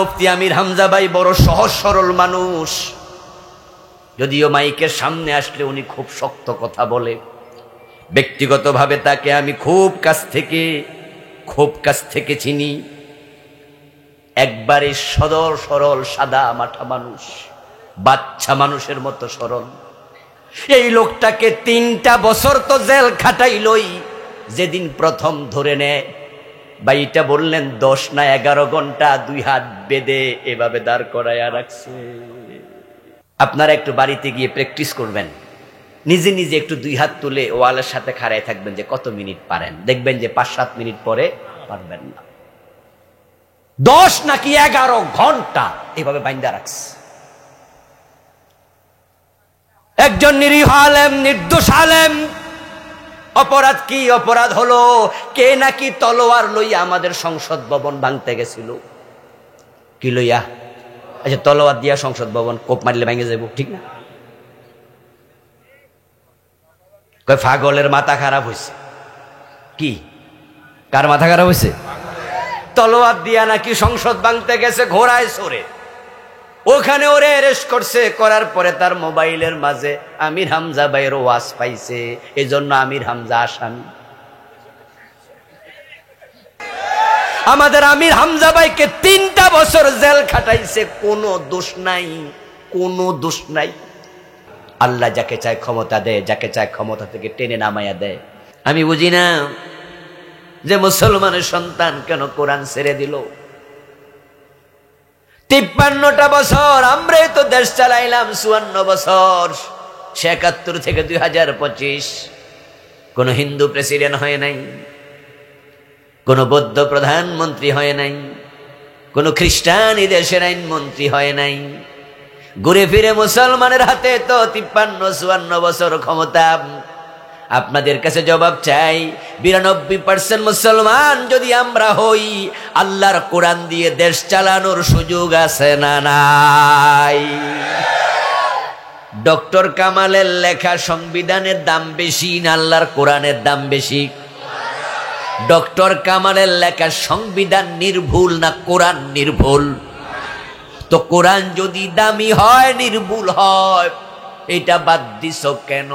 মুফতি আমির হামজা ভাই বড় সহজ সরল মানুষ, যদিও মাইকের সামনে আসলে উনি খুব শক্ত কথা বলে। ব্যক্তিগতভাবে তাকে আমি খুব কাছ থেকে চিনি। একবারে সরল সাদা মাঠা মানুষ, বাচ্চা মানুষের মতো সরল। এই লোকটাকে 3টা বছর তো জেল খাটাইলই। যেদিন প্রথম ধরে নেয় ভাইটা বললেন 10 না 11 ঘন্টা 2 হাত বেঁধে এভাবে দাঁড় করাইয়া রাখছে। আপনারা একটু বাড়িতে গিয়ে প্র্যাকটিস করবেন, নিজে নিজে একটু 2 হাত তুলে ওয়ালের সাথে খাড়ায় থাকবেন যে কত মিনিট পারেন। দেখবেন যে 5-7 মিনিট পরে পারবেন না। 10 নাকি 11 ঘন্টা এভাবে বাইন্ধা রাখছে। একজন নিরীহ আলেম, নির্দোষ আলেম। অপরাধ কি? অপরাধ হলো কে নাকি তলোয়ার লইয়া আমাদের সংসদ ভবন ভাঙতে গেছিল। কি লইয়া? আচ্ছা, তলোয়ার দিয়া সংসদ ভবন কোপ মারলে ভেঙে যাব, ঠিক না? কয় পাগলের মাথা খারাপ হয়েছে। কি? কার মাথা খারাপ হয়েছে? তলোয়ার দিয়া নাকি সংসদ ভাঙতে গেছে ঘোড়ায় চড়ে। ওখানে ওরে অ্যারেস্ট করছে। করার পরে তার মোবাইলের মাঝে আমির হামজা ভাইয়ের ওয়াজ পাইছে, এই জন্য আমির হামজা আসামি। আমাদের আমির হামজা ভাইকে 3টা বছর জেল খাটাইছে, কোনো দোষ নাই। আল্লাহ যাকে চায় ক্ষমতা দেয়, যাকে চায় ক্ষমতা থেকে টেনে নামাইয়া দেয়। আমি বুঝি না যে মুসলমানের সন্তান কেন কোরআন ছেড়ে দিল। 53টা বছর আমরাই তো দেশ চালাইলাম। 54 বছর, 71 থেকে 2025 কোন হিন্দু প্রেসিডেন্ট হয় নাই, কোন বৌদ্ধ প্রধানমন্ত্রী হয় নাই, কোন খ্রিস্টান এই দেশের আইনমন্ত্রী হয় নাই। ঘুরে ফিরে মুসলমানের হাতে তো 53-54 বছর ক্ষমতা। আপনাদের কাছে জবাব চাই, 92% মুসলমান যদি আমরা হই, আল্লাহর কোরআন দিয়ে দেশ চালানোর সুযোগ আছে না নাই? ডক্টর কামালের লেখা সংবিধানের দাম বেশি না আল্লাহর কোরআনের দাম বেশি? ডক্টর কামালের লেখা সংবিধান নির্ভুল না কোরআন নির্ভুল? তো কোরআন যদি দামি হয়, নির্ভুল হয়, এটা বাদ দিছ কেন?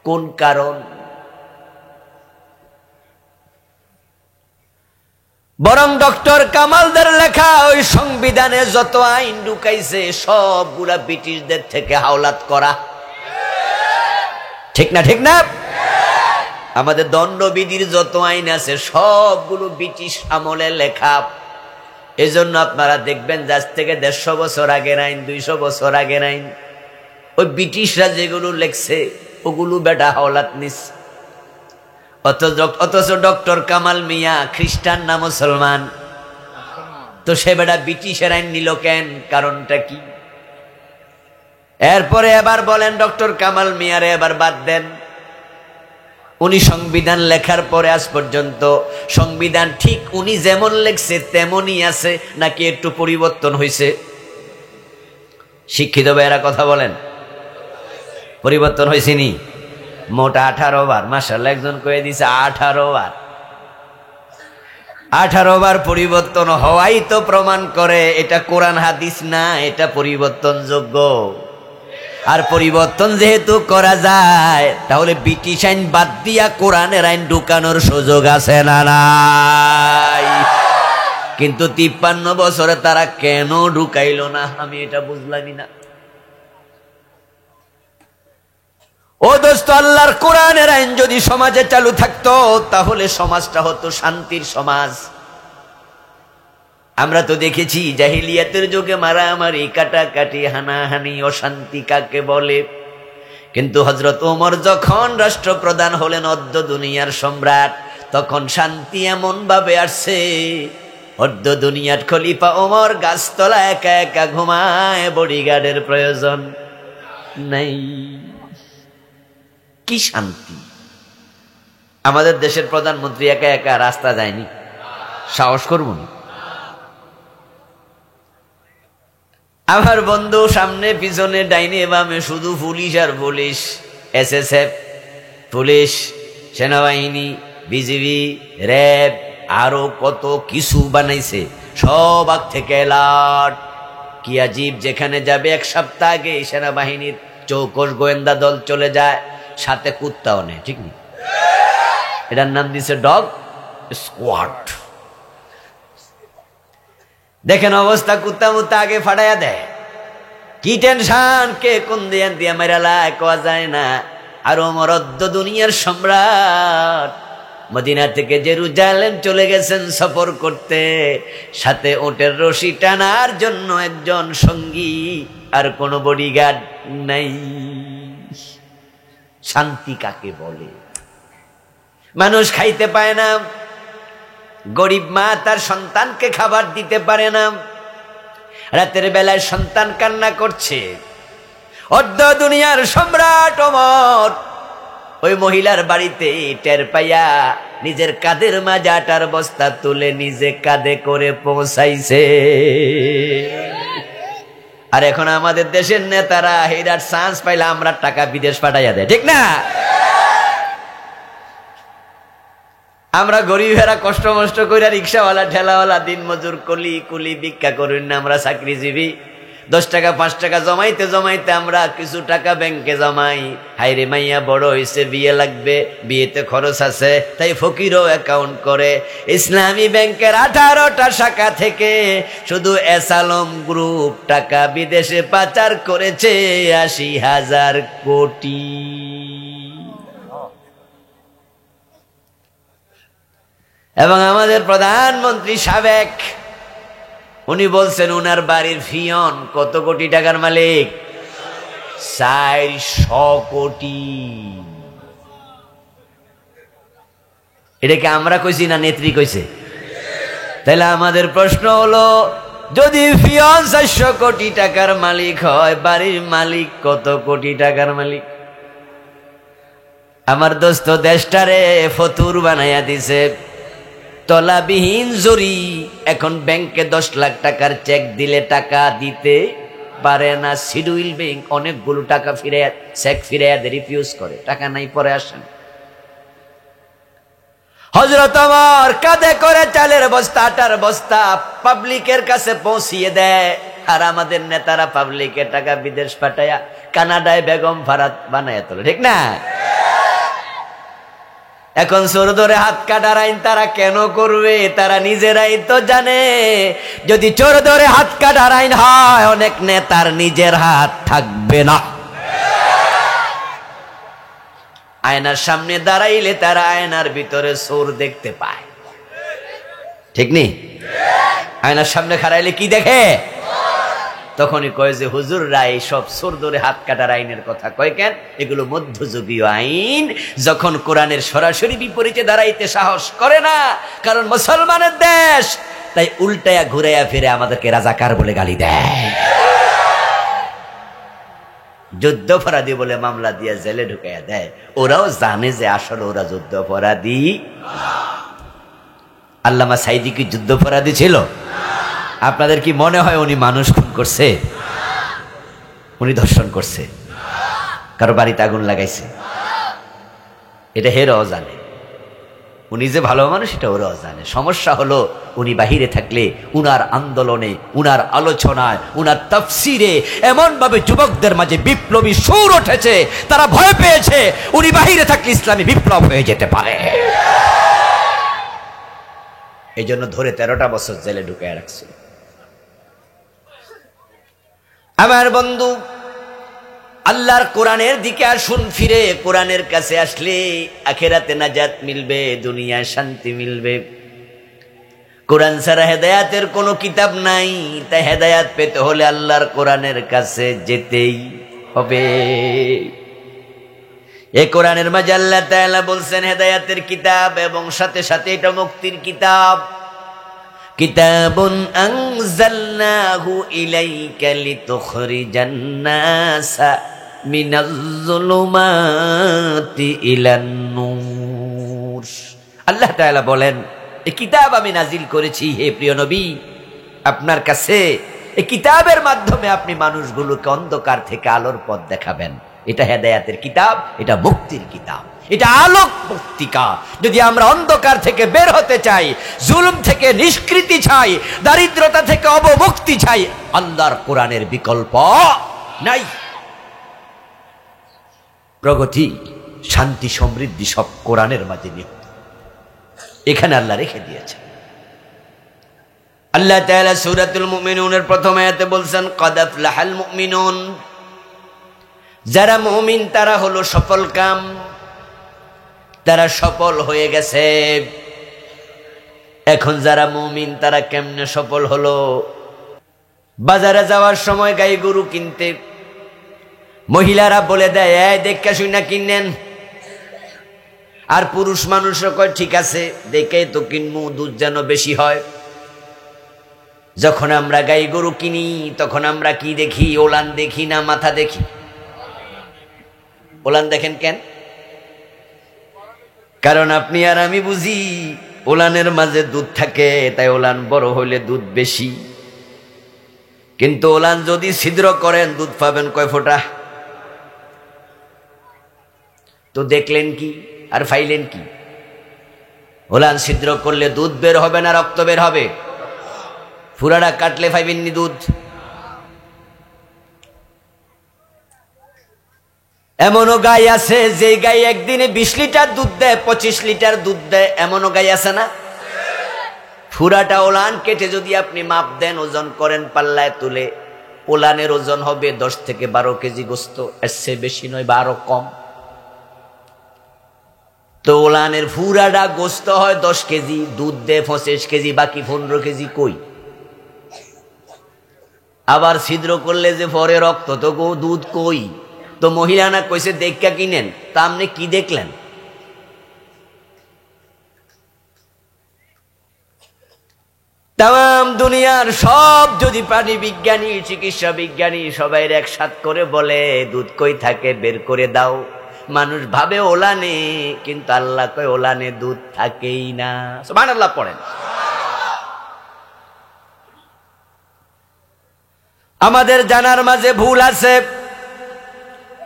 কোন কারণ? বরং ডক্টর কামালদের লেখা ওই সংবিধানে যত আইন ঢুকাইছে সবগুলা ব্রিটিশদের থেকে হাওলাত করা। ঠিক না? আমাদের দণ্ডবিধির যত আইন আছে সবগুলো ব্রিটিশ আমলের লেখা। এজন্য আপনারা দেখবেন আজ থেকে 150 বছর আগের আইন, 200 বছর আগের আইন, ওই ব্রিটিশরা যেগুলো লেখছে ওগুলো বেটা হাওলাত নিস। অথচ ডক্টর কামাল মিয়া খ্রিস্টান না মুসলমান? তো সে বেটা ব্রিটিশের আইন নিল কেন? কারণটা কি? এরপরে এবার বলেন ডক্টর কামাল মিয়ারে এবার বাদ দেন। উনি সংবিধান লেখার পরে আজ পর্যন্ত সংবিধান ঠিক উনি যেমন লেখছে তেমনই আছে নাকি একটু পরিবর্তন হয়েছে? শিক্ষিত ভাইয়েরা কথা বলেন, পরিবর্তন হয়েছে নি? মোটা 18 বার। মাশাআল্লাহ, একজন কয়ে দিছে 18 বার। 18 বার পরিবর্তন হওয়াই তো প্রমাণ করে এটা কোরআন হাদিস না, এটা পরিবর্তনযোগ্য। আর পরিবর্তন যেহেতু করা যায়, তাহলে ব্রিটিশ আইন বাদ দিয়া কোরআনের আইন ঢুকানোর সুযোগ আছে না নাই? কিন্তু 53 বছরে তারা কেন ঢুকাইল না, আমি এটা বুঝলামই না। ও দোস্ত, আল্লাহর কোরআনের আইন যদি সমাজে চালু থাকতো তাহলে সমাজটা হতো শান্তির সমাজ। আমরা তো দেখেছি জাহিলিয়াতের যুগে মারামারি, কাটাকাটি, হানাহানি, অশান্তি কাকে বলে। কিন্তু হযরত ওমর যখন রাষ্ট্রপ্রধান হলেন, অর্ধ দুনিয়ার সম্রাট, তখন শান্তি এমন ভাবে আসছে, অর্ধ দুনিয়ার খলিফা ওমর গাছতলা একা একা ঘুমায়, বডিগার্ডের প্রয়োজন নাই। কি শান্তি! আমাদের দেশের প্রধানমন্ত্রী একা একা রাস্তা যায়নি, সাহস করব না। আমার বন্ধু সামনে পিছনে ডাইনে বামে শুধু পুলিশ আর পুলিশ, SSF, পুলিশ, সেনাবাহিনী, বিজিবি, র্যাব, আরো কত কিছু বানাইছে। সব আগ থেকে অ্যালার্ট। কি আজীব, যেখানে যাবে 1 সপ্তাহ আগে সেনাবাহিনীর চৌকস গোয়েন্দা দল চলে যায়, সাথে কুত্তাও নেই, ঠিক নেই? এটার নাম দিছে ডগ স্কোয়াড। দেখেন অবস্থা, কুত্তা মুত্তা আগে ফাটাইয়া দেয়। কি টেনশন, কে কোন দিয়ে দিয়া মেরালায় কোয়া যায় না। আর মরদ্দ দুনিয়ার সম্রাট মদিনা থেকে জেরুজালেম চলে গেছেন সফর করতে, সাথে ওটের রশি টানার জন্য একজন সঙ্গী আর কোন বডিগার্ড নাই। শান্তি কাকে বলে? মানুষ খাইতে পায় না, গরিব মা তার সন্তানকে খাবার দিতে পারে না, রাতের বেলায় সন্তান কান্না করছে। অর্ধ দুনিয়ার সম্রাট ওমর ওই মহিলার বাড়িতে টের পাইয়া নিজের কাঁধের মাঝে আটার বস্তা তুলে নিজে কাঁধে করে পৌঁছাইছে। আর এখন আমাদের দেশের নেতারা হেরার চান্স পাইলে আমরা টাকা বিদেশ পাঠাইয়া দেয়, ঠিক না? আমরা গরিবেরা কষ্ট মষ্ট করে রিক্সাওয়ালা ঠেলাওয়ালা দিন মজুর কুলি কুলি ভিক্ষা করুন না, আমরা চাকরিজীবী। 10 টাকা 5 টাকা জমাইতে জমাইতে আমরা কিছু টাকা ব্যাংকে জমাই। হাইরে মাইয়া বড় হয়েছে, বিয়ে লাগবে, বিয়েতে খরচ আছে, তাই ফকিরও অ্যাকাউন্ট করে। ইসলামী ব্যাংকের 18টা শাখা থেকে শুধু এসালম গ্রুপ টাকা বিদেশে পাচার করেছে 80,000 কোটি। এবং আমাদের প্রধানমন্ত্রী সাবেক, উনি বলছেন উনার বাড়ির ফিয়ন কত কোটি টাকার মালিক? 400 কোটি। এটাকে আমরা কইছি না নেত্রী কইছে? তাহলে আমাদের প্রশ্ন হলো, যদি ফিয়ন 400 কোটি টাকার মালিক হয়, বাড়ির মালিক কত কোটি টাকার মালিক? আমার দোস্ত দেশটারে ফতুর বানাইয়া দিছে, তলাবিহীন জরি। এখন ব্যাংকে 10 লাখ টাকার চেক দিলে টাকা দিতে পারে না। শিডিউল ব্যাংক অনেকগুলো টাকা চেক ফিরাইয়া রিফিউজ করে, টাকা নাই পরে আসেন। হযরত ওমর কাঁধে করে চালের বস্তা আটার বস্তা পাবলিকের কাছে পৌঁছিয়ে দেয়, আর আমাদের নেতারা পাবলিকের টাকা বিদেশ পাঠায়া কানাডায় বেগম ফারাত বানায় তোলে, ঠিক না? এখন চোর ধরে হাত কাটার আইন তারা কেন করবে? তারা নিজেরাই তো জানে, যদি চোর ধরে হাত কাটার আইন হয়, অনেক নেতার নিজের হাত থাকবে না। আয়নার সামনে দাঁড়াইলে তারা আয়নার ভিতরে চোর দেখতে পায়, ঠিক নেই? আয়নার সামনে খাড়াইলে কি দেখে? তখনই কয় যে হুজুররা এইসব চোর ধরে হাত কাটার আইনের কথা কয় কেন? এগুলো মধ্যযুগীয় আইন। যখন কোরআনের সরাসরি বিপরীতে দাঁড়াইতে সাহস করে না, কারণ মুসলমানের দেশ, তাই উল্টায়া ঘুরাইয়া ফিরে আমাদেরকে রাজাকার বলে গালি দেয়। যুদ্ধাপরাধী বলে মামলা দিয়ে জেলে ঢুকাইয়া দেয়। ওরাও জানে যে আসলে ওরা যুদ্ধাপরাধী। আল্লামা সাইদি কি যুদ্ধাপরাধী ছিল? আপনাদের কি মনে হয় উনি মানুষ খুন করছে? উনি ধর্ষণ করছে? কারো বাড়িতে আগুন লাগাইছে? এটা হেরাও জানে। উনি যে ভালো মানুষ এটা ওরাও জানে। সমস্যা হলো উনি বাহিরে থাকলে উনার আন্দোলনে, উনার আলোচনায়, উনার তাফসিরে এমন ভাবে যুবকদের মাঝে বিপ্লবী সুর উঠেছে, তারা ভয় পেয়েছে উনি বাহিরে থাকলে ইসলামী বিপ্লব হয়ে যেতে পারে। এই জন্য ধরে 13টা বছর জেলে ঢুকায় রাখছে। আমার বন্ধু, আল্লাহর কোরআনের দিকে আসুন ফিরে। কোরআনের কাছে আসলে আখিরাতে নাজাত মিলবে, দুনিয়ায় শান্তি মিলবে। কোরআন ছাড়া হেদায়াতের কোনো কিতাব নাই, তাই হেদায়াত পেতে হলে আল্লাহর কোরআনের কাছে যেতেই হবে। এই কোরআনের মাঝে আল্লাহ তাআলা বলছেন হেদায়াতের কিতাব, এবং সাথে সাথে এটা মুক্তির কিতাব। কিতাবুন আনজালনাহু ইলাইকা লিতুখরিজান নাসা মিনাজ যুলুমাতি ইলান নূর। আল্লাহ তাআলা বলেন, এই কিতাব আমি নাজিল করেছি হে প্রিয় নবী আপনার কাছে। এই কিতাবের মাধ্যমে আপনি মানুষগুলোকে অন্ধকার থেকে আলোর পথ দেখাবেন। এটা হেদায়াতের কিতাব, এটা মুক্তির কিতাব। এটা আলোক পত্রিকা। যদি আমরা অন্ধকার থেকে বের হতে চাই, জুলুম থেকে নিষ্কৃতি চাই, দারিদ্রতা থেকে অবমুক্তি চাই, আল্লাহর কোরআনের বিকল্প নাই। প্রগতি, শান্তি, সমৃদ্ধি সব কোরআনের মাঝে নিহিত। এখানে আল্লাহ রেখে দিয়েছে। আল্লাহ তাআলা সূরাতুল মুমিনুনের প্রথম আয়াতে বলছেন, ক্বাদ আফলাহাল মুমিনুন, যারা মুমিন তারা হলো সফল কাম, তারা সফল হয়ে গেছে। এখন যারা মুমিন তারা কেমনে সফল হলো? বাজারে যাওয়ার সময় গাই গরু কিনতে মহিলারা বলে দেয়, এই দেখে শুনে কিনেন। আর পুরুষ মানুষও কয়, ঠিক আছে দেখে তো কিনবো, দুধ যেন বেশি হয়। যখন আমরা গাই গরু কিনি তখন আমরা কি দেখি? ওলান দেখি না মাথা দেখি? ওলান দেখেন কেন? কারণ আপনি আর আমি বুঝি ওলানের মাঝে দুধ থাকে, তাই ওলান বড় হইলে দুধ বেশি। কিন্তু ওলান যদি ছিদ্র করেন দুধ পাবেন কয় ফোঁটা? তো দেখলেন কি আর ফাইলেন কি? ওলান ছিদ্র করলে দুধ বের হবে না রক্ত বের হবে? ফুরাটা কাটলে পাইবেননি দুধ। এমনও গাই আছে যে গাই একদিনে 20 লিটার দুধ দেয়, 25 লিটার দুধ দেয়, এমনও গাই আছে না? ফুরাটা ওলান কেটে যদি আপনি মাপ দেন, ওজন করেন, পাল্লায় তুলে, ওলানের ওজন হবে 10 থেকে 12 কেজি গোস্ত, এর চেয়ে বেশি নয় বা আরো কম। তো ওলানের ফুরাটা গোস্ত হয় 10 কেজি, দুধ দেয় 25 কেজি, বাকি 15 কেজি কই? আবার ছিদ্র করলে যে পরে রক্ত, তো দুধ কই? তো মহিলা না কইছে দেখা কিনেন, তা আপনি কি দেখলেন? তাম দুনিয়ার সব যদি প্রাণী বিজ্ঞানী, চিকিৎসা বিজ্ঞানী সবাই একসাথ করে বলে দুধ কই থাকে বের করে দাও, মানুষ ভাবে ওলানে, কিন্তু আল্লাহ কয় ওলানে দুধ থাকেই না। সুবহানাল্লাহ পড়েন। আমাদের জানার মাঝে ভুল আছে।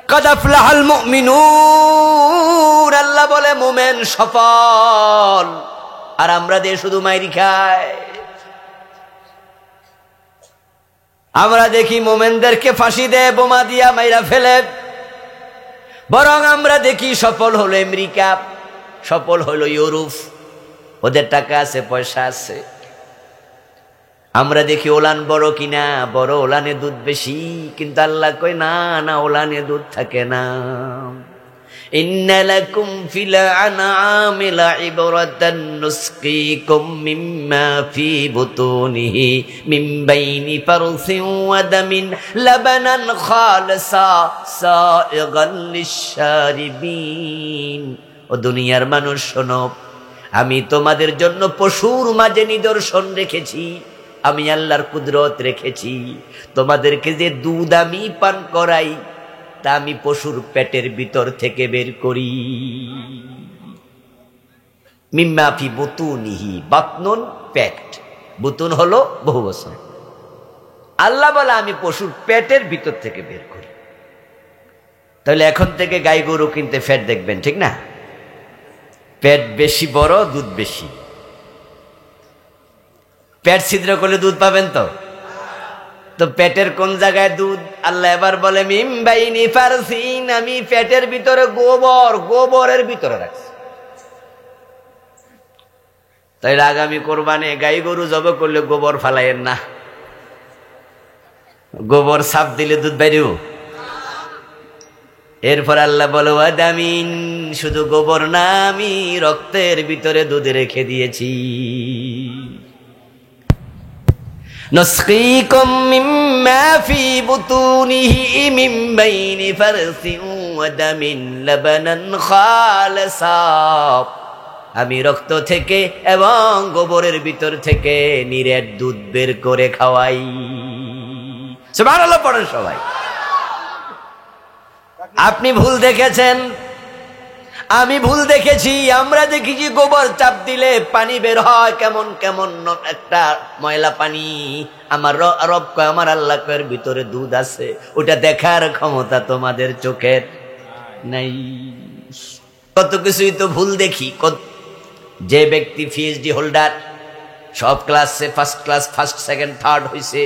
ক্বাদ আফলাহাল মুমিনুন, আল্লাহ বলে মুমিন সফল, আর আমরা দিয়ে শুধু মাইরি খাই। আমরা দেখি মুমিনদেরকে ফাঁসি দেয়, বোমা দিয়া মাইরা ফেলে। বরং আমরা দেখি সফল হলো আমেরিকা, সফল হলো ইউরোপ, ওদের টাকা আছে, পয়সা আছে। আমরা দেখি ওলান বড় কিনা, বড় ওলানে দুধ বেশি, কিন্তু আল্লাহ কয় না না, ওলানে দুধ থাকে না। ইন্না লাকুম ফিল আনআমি লাইবরাতান নুসকিকুম মিম্মা ফি বুতুনিহি মিন বাইনি ফারসিন ওয়া দামিন লাবানান খালিসা সাইগান লিশ-শারিবিন। ও দুনিয়ার মানুষ শোনো, আমি তোমাদের জন্য পশুর মাঝে নিদর্শন রেখেছি, আমি আল্লাহর কুদরত রেখেছি। তোমাদেরকে যে দুধ আমি পান করাই, তা আমি পশুর পেটের ভিতর থেকে বের করি। মিম্মা ফি বুতুনিহি, বাতনুন পেট, বুতুন হলো বহুবচন। আল্লাহ বলে আমি পশুর পেটের ভিতর থেকে বের করি। তাহলে এখন থেকে গাই গরু কিনতে ফ্যাট দেখবেন, ঠিক না? পেট বেশি বড়, দুধ বেশি। পেট ছিদ্র করলে দুধ পাবেন তো? তো পেটের কোন জায়গায় দুধ? আল্লাহ এবার বলে মিন বাইনি ফারসিন, আমি পেটের ভিতরে গোবরের ভিতরে রাখছি। তাই আগামী কোরবানে গাই গরু জবাই করলে গোবর ফালাইয়েন না, গোবর সাপ দিলে দুধ বাইরেও। এরপর আল্লাহ বলো আদামিন, শুধু গোবর না, আমি রক্তের ভিতরে দুধ রেখে দিয়েছি। নুসকিকুম মিম্মা ফি বুতুনিহি মিন বাইনি ফারসিন ওয়া দামিন লাবানান খালিসা, আমি রক্ত থেকে এবং গোবরের ভিতর থেকে নিরেট দুধ বের করে খাওয়াই। সুবহানাল্লাহ পড়েন সবাই। আপনি ভুল দেখেছেন, আমি ভুল দেখেছি। আমরা দেখেছি গোবর চাপ দিলে পানি বের হয়, কেমন কেমন একটা ময়লা পানি। আমার রব কয়, আমার আল্লাহ কয়ের ভিতরে দুধ আছে, ওটা দেখার ক্ষমতা তোমাদের চোখের নাই। কত কিছুই তো ভুল দেখি। যে ব্যক্তি পিএইচডি হোল্ডার, সব ক্লাসে first class, first second third হয়েছে,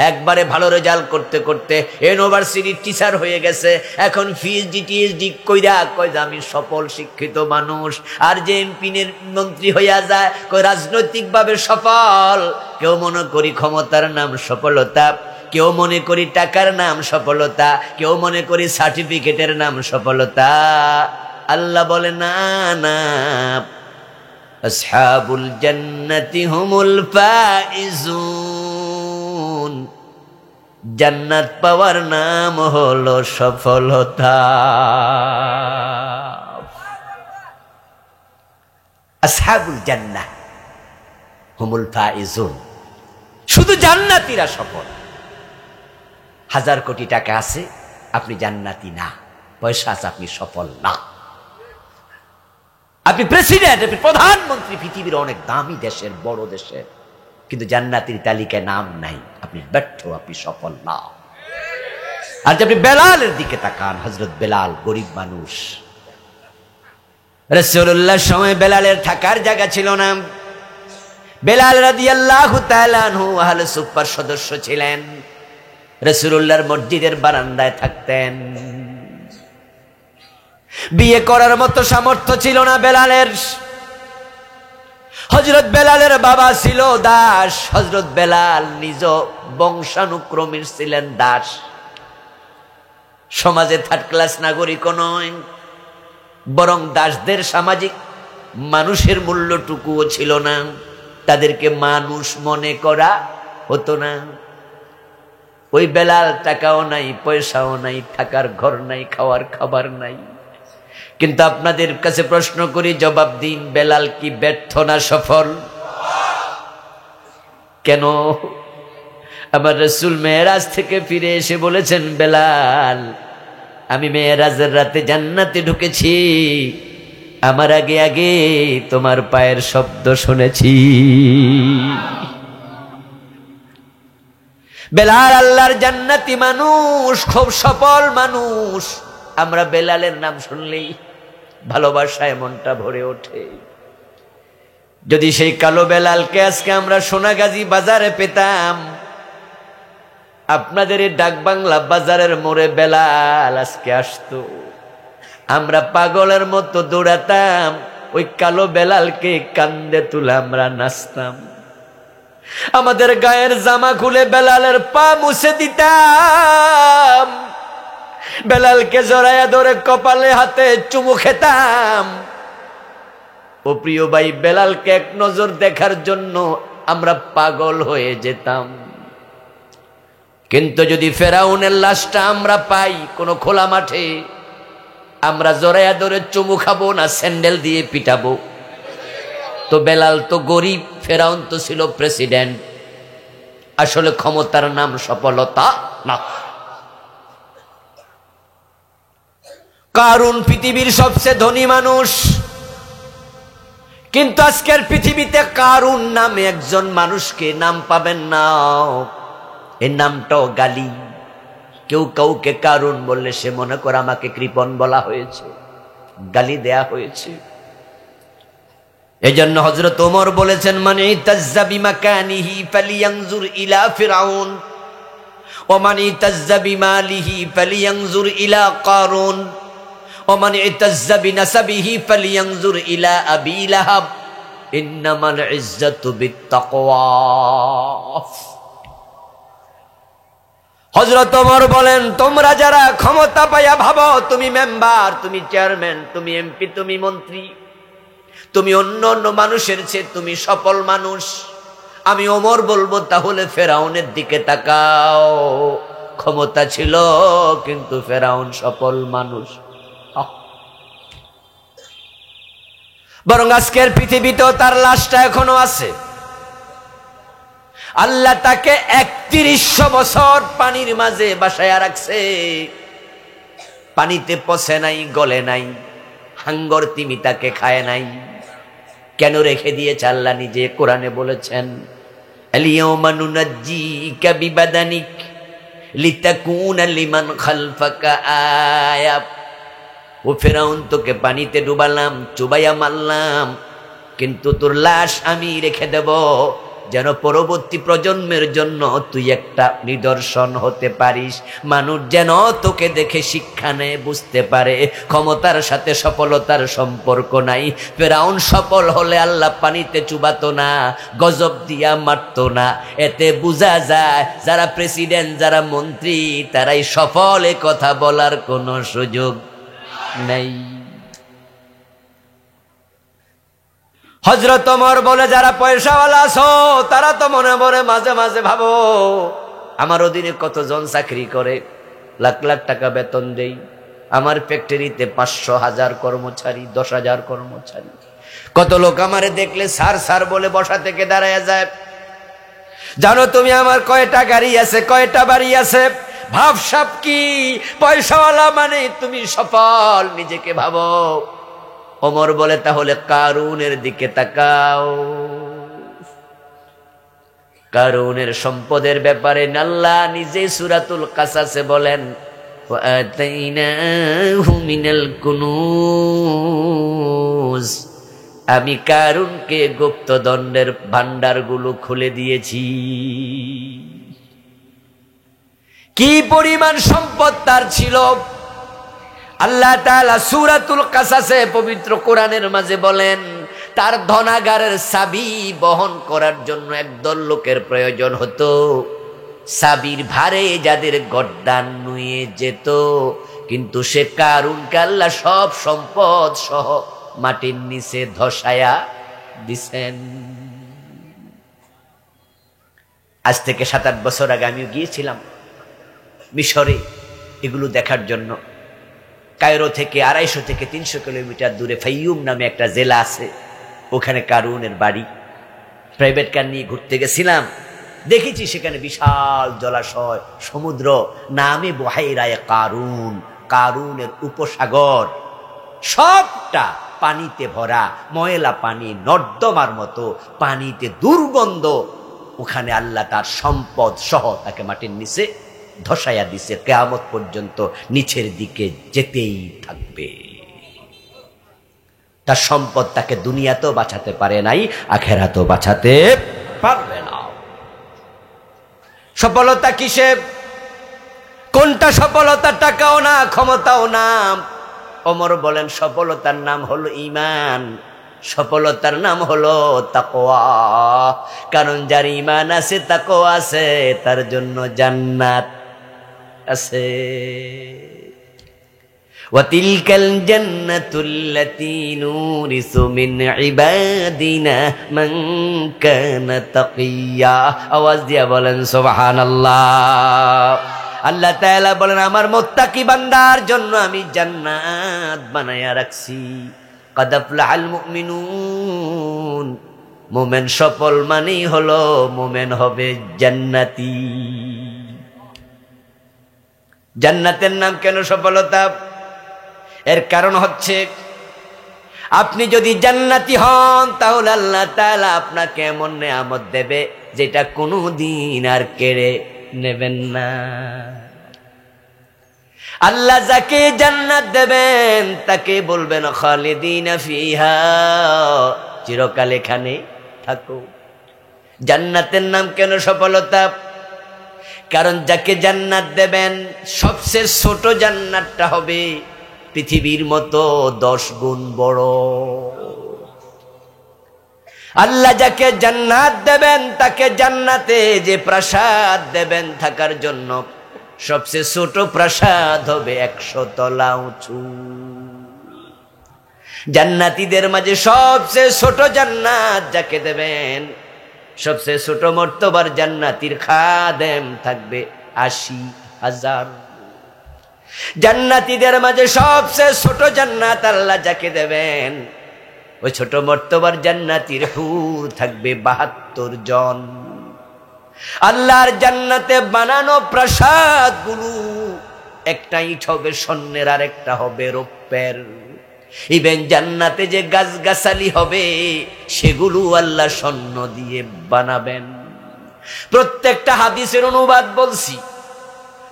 একবারে ভালো রেজাল্ট করতে করতে ইউনিভার্সিটির টিচার হয়ে গেছে, এখন পিএইচডি টিএইচডি কইরা কয় যে আমি সফল শিক্ষিত মানুষ। আর যে এমপি মন্ত্রী হইয়া যায় কয় রাজনৈতিকভাবে সফল। কেউ মনে করি ক্ষমতার নাম সফলতা, কেউ মনে করি টাকার নাম সফলতা, কেউ মনে করি সার্টিফিকেটের নাম সফলতা। আল্লাহ বলে না না, আসহাবুল জান্নাতি হুমুল ফাইজুন, জান্নাত পাওয়ার নাম হলো সফলতা। আসহাবুল জান্নাহ হুমুল ফাইজুন, শুধু জান্নাতীরা সফল। 1000 কোটি টাকা আছে, আপনি জান্নাতি না। পয়সা আছে, আপনি সফল না। আপনি প্রেসিডেন্ট, আপনি প্রধানমন্ত্রী, পৃথিবীর অনেক দামি দেশের, বড় দেশের, কিন্তু জান্নাতীর তালিকায় নাম নাই, আপনি ব্যর্থ, আপনি সফল না। আর যে আপনি বেলালের দিকে তাকান, হযরত বেলাল গরিব মানুষ। রাসূলুল্লাহর সময় বেলালের থাকার জায়গা ছিল না। বেলাল রাদিয়াল্লাহু তাআলা আনহু আহলে সুফফার সদস্য ছিলেন। রাসূলুল্লাহর মসজিদের বারান্দায় থাকতেন। বিয়ে করার মতো সামর্থ্য ছিল না বেলালের। হযরত বেলালের বাবা ছিল দাস। হযরত বেলাল নিজ বংশানুক্রমে ছিলেন দাস। সমাজে থার্ড ক্লাস নাগরিক নয়, বরং দাসদের সামাজিক মানুষের মূল্যটুকুও ছিল না। তাদেরকে মানুষ মনে করা হতো না। ওই বেলাল টাকাও নাই, পয়সাও নাই, থাকার ঘর নাই, খাওয়ার খাবার নাই। কিন্তু আপনাদের কাছে প্রশ্ন করি, জবাব দিন, বেলাল কি ব্যর্থ না সফল? কেন? আমার রাসূল মেরাজ থেকে ফিরে এসে বলেছেন, বেলাল, আমি মেরাজের রাতে জান্নাতে ঢুকেছি, আমার আগে আগে তোমার পায়ের শব্দ শুনেছি। বেলাল আল্লাহর জান্নাতি মানুষ, খুব সফল মানুষ। আমরা বেলালের নাম শুনলেই ভালোবাসায় মনটা ভরে ওঠে। যদি সেই কালো বেলালকে আজকে আমরা সোনাগাজী বাজারে পেতাম, আপনাদের এই ডাকবাংলা বাজারের মোড়ে বেলাল আজকে আসতো, আমরা পাগলের মতো দৌড়াতাম, ওই কালো বেলালকে কান্দে তুলে আমরা নাচতাম। আমাদের গায়ের জামা খুলে বেলালের পা মুছে দিতাম, বেলালকে জড়াইয়া ধরে কপালে হাতে চুমু খেতাম। ও প্রিয় ভাই, বেলালকে এক নজর দেখার জন্য আমরা পাগল হয়ে যেতাম। কিন্তু যদি ফেরাউনের লাশটা আমরা পাই কোনো খোলা মাঠে, আমরা জড়াইয়া ধরে চুমু খাবো না স্যান্ডেল দিয়ে পিটাবো? তো বেলাল তো গরিব, ফেরাউন তো ছিল প্রেসিডেন্ট। আসলে ক্ষমতার নাম সফলতা না। কারুন পৃথিবীর সবচেয়ে ধনী মানুষ, কিন্তু আজকের পৃথিবীতে কারুন নামে একজন মানুষকে নাম পাবেন না। এই নামটাও গালি। কেউ কাউকে কারুন বললে সে মনে করে আমাকে কৃপণ বলা হয়েছে, গালি দেয়া হয়েছে। এজন্য হযরত ওমর বলেছেন, মান ইতাজ্জা বিমাকানিহি ফালিয়ানজুর ইলা ফিরআউন ওয়া মান ইতাজ্জা বিমালিহি ফালিয়ানজুর ইলা কারুন ওয়া মান ইতাজ্জা বিনাসাবিহি ফালিয়ানজুর ইলা আবি লাহাব ইন্নামাল ইজ্জাতু বিত্তাকওয়া। হযরত ওমর বলেন, তোমরা যারা ক্ষমতা পাইয়া ভাবো তুমি মেম্বার, তুমি চেয়ারম্যান, তুমি এমপি, তুমি মন্ত্রী, তুমি অন্য অন্য মানুষের চেয়ে তুমি সফল মানুষ, আমি ওমর বলবো তাহলে ফেরাউনের দিকে তাকাও। ক্ষমতা ছিল কিন্তু ফেরাউন সফল মানুষ। বরং আজকের পৃথিবীতেও তার লাশটা এখনো আছে। আল্লাহ তাকে ৩১০০ বছর পানির মাঝে বাসায়া রাখছে, পানিতে পচে নাই, গলে নাই, হাঙ্গর তিমি তাকে খায় নাই। কেন রেখে দিয়েছে আল্লাহ নিজে কোরআনে বলেছেন, আলিয়াউমা নুনাজ্জিকা বিবাদানিক লিতাকুনা লিমান খালফাকা আয়া। ও ফেরাউন, তোকে পানিতে ডুবালাম, চুবাইয়া মারলাম, কিন্তু তোর লাশ আমি রেখে দেব, যেন পরবর্তী প্রজন্মের জন্য তুই একটা নিদর্শন হতে পারিস, মানুষ যেন তোকে দেখে শিক্ষা নেয়, বুঝতে পারে ক্ষমতার সাথে সফলতার সম্পর্ক নাই। ফেরাউন সফল হলে আল্লাহ পানিতে চুবাতো না, গজব দিয়া মারতো না। এতে বোঝা যায় যারা প্রেসিডেন্ট, যারা মন্ত্রী, তারাই সফল, এ কথা বলার কোনো সুযোগ নাই। হযরত ওমর বলে, যারা পয়সাওয়ালা আছো তারা তো মনে মনে মাঝে মাঝে ভাবো, আমার অধীনে কতজন চাকরি করে, লাখ লাখ টাকা বেতন দেই, আমার ফ্যাক্টরিতে 500,000 কর্মচারী, 10,000 কর্মচারী, কত লোক আমারে দেখলে স্যার স্যার বলে বসা থেকে দাঁড়ায় যায়। জানো তুমি আমার কয়টা গাড়ি আছে, কয়টা বাড়ি আছে? ভাবসাব কি পয়সাওয়ালা মানে তুমি সফল, নিজেকে ভাবো। ওমর বলে, তাহলে কারুনের দিকে তাকাও। কারুনের সম্পদের ব্যাপারে আল্লাহ নিজে সূরাতুল কাসাসে বলেন, ওয়াতাইনাহু মিনাল কুনুজ, আমি কারুনকে গুপ্তদণ্ডের ভান্ডারগুলো খুলে দিয়েছি। কি পরিমাণ সম্পদ তার ছিল! আল্লাহ তাআলা সূরাতুল কাসাসে পবিত্র কোরআনের মাঝে বলেন, তার ধনাগারের চাবি বহন করার জন্য একদল লোকের প্রয়োজন হতো। চাবির ভারে যাদের গর্দান নুয়ে যেত, কিন্তু সে কারুনকে আল্লাহ সব সম্পদ সহ মাটির নিচে ধসায়া দিছেন। আজ থেকে 7-8 বছর আগে আমিও গিয়েছিলাম মিশরে এগুলো দেখার জন্য। কায়রো থেকে 250 থেকে 300 কিলোমিটার দূরে ফাইয়ুম নামে একটা জেলা আছে, ওখানে কারুনের বাড়ি। প্রাইভেট কার নিয়ে ঘুরতে গেছিলাম, দেখেছি সেখানে বিশাল জলাশয়, সমুদ্র, নামে বুহাইরায়ে কারুন, কারুনের উপসাগর, সবটা পানিতে ভরা, ময়লা পানি, নর্দমার মতো পানিতে দুর্গন্ধ। ওখানে আল্লাহ তার সম্পদ সহ তাকে মাটির নিচে ধসাইয়া দিছে, কিয়ামত পর্যন্ত নিচের দিকে যেতেই থাকবে। তার সম্পদ তাকে দুনিয়াতেও বাঁচাতে পারে নাই, আখিরাতেও বাঁচাতে পারবে না। সফলতা কিসে? কোনটা সফলতা? টাকাও না, ক্ষমতাও না। ওমর বলেন, সফলতার নাম হলো ঈমান, সফলতার নাম হলো তাকওয়া। কারণ যার ঈমান আছে, তাকওয়া আছে, তার জন্য জান্নাত আছে। ওয়াতিলকাল জান্নাতুল্লাতী নুরিসু মিন ইবাদিনা মান কানা তাকিয়া। আওয়াজ দিয়া বলেন সুবহানাল্লাহ। আল্লাহ তাআলা বলেন, আমার মুত্তাকি বান্দার জন্য আমি জান্নাত বানায়া রাখছি। কাদ আফলাহাল মুমিনুন, মুমিন সফল মানেই হলো মুমিন হবে জান্নাতি। জান্নাতের নাম কেন সফলতা? এর কারণ হচ্ছে, আপনি যদি জান্নাতি হন তাহলে আল্লাহ তাআলা আপনাকে এমন নেয়ামত দেবে যেটা কোনোদিন আর কেড়ে নেবেন না। আল্লাহ যাকে জান্নাত দেবেন তাকে বলবেন খালিদিনা ফিহা, চিরকাল এখানে থাকো। জান্নাতের নাম কেন সফলতা? কারণ যাকে জান্নাত দেবেন, সবচেয়ে ছোট জান্নাতটা হবে পৃথিবীর মতো 10 গুণ বড়। আল্লাহ যাকে জান্নাত দেবেন তাকে জান্নাতে যে প্রাসাদ দেবেন থাকার জন্য, সবচেয়ে ছোট প্রাসাদ হবে 100 তলা উঁচু। জান্নাতীদের মাঝে সবচেয়ে ছোট জান্নাত যাকে দেবেন, সবচেয়ে ছোট মর্তবার জান্নাতীর খাদেম থাকবে 80,000। জান্নাতীদের মাঝে সবচেয়ে ছোট জান্নাত আল্লাহ যাকে দেবেন, ওই ছোট মর্তবার জান্নাতীর হুর থাকবে 72 জন। আল্লাহর জান্নাতে বানানো প্রাসাদ গুলো, একটা ইট হবে স্বর্ণের আর একটা হবে রৌপ্যের। ইভেন জান্নাতে যে গাছগাছালি হবে সেগুলো আল্লাহ স্বর্ণ দিয়ে বানাবেন। প্রত্যেকটা হাদিসের অনুবাদ বলছি,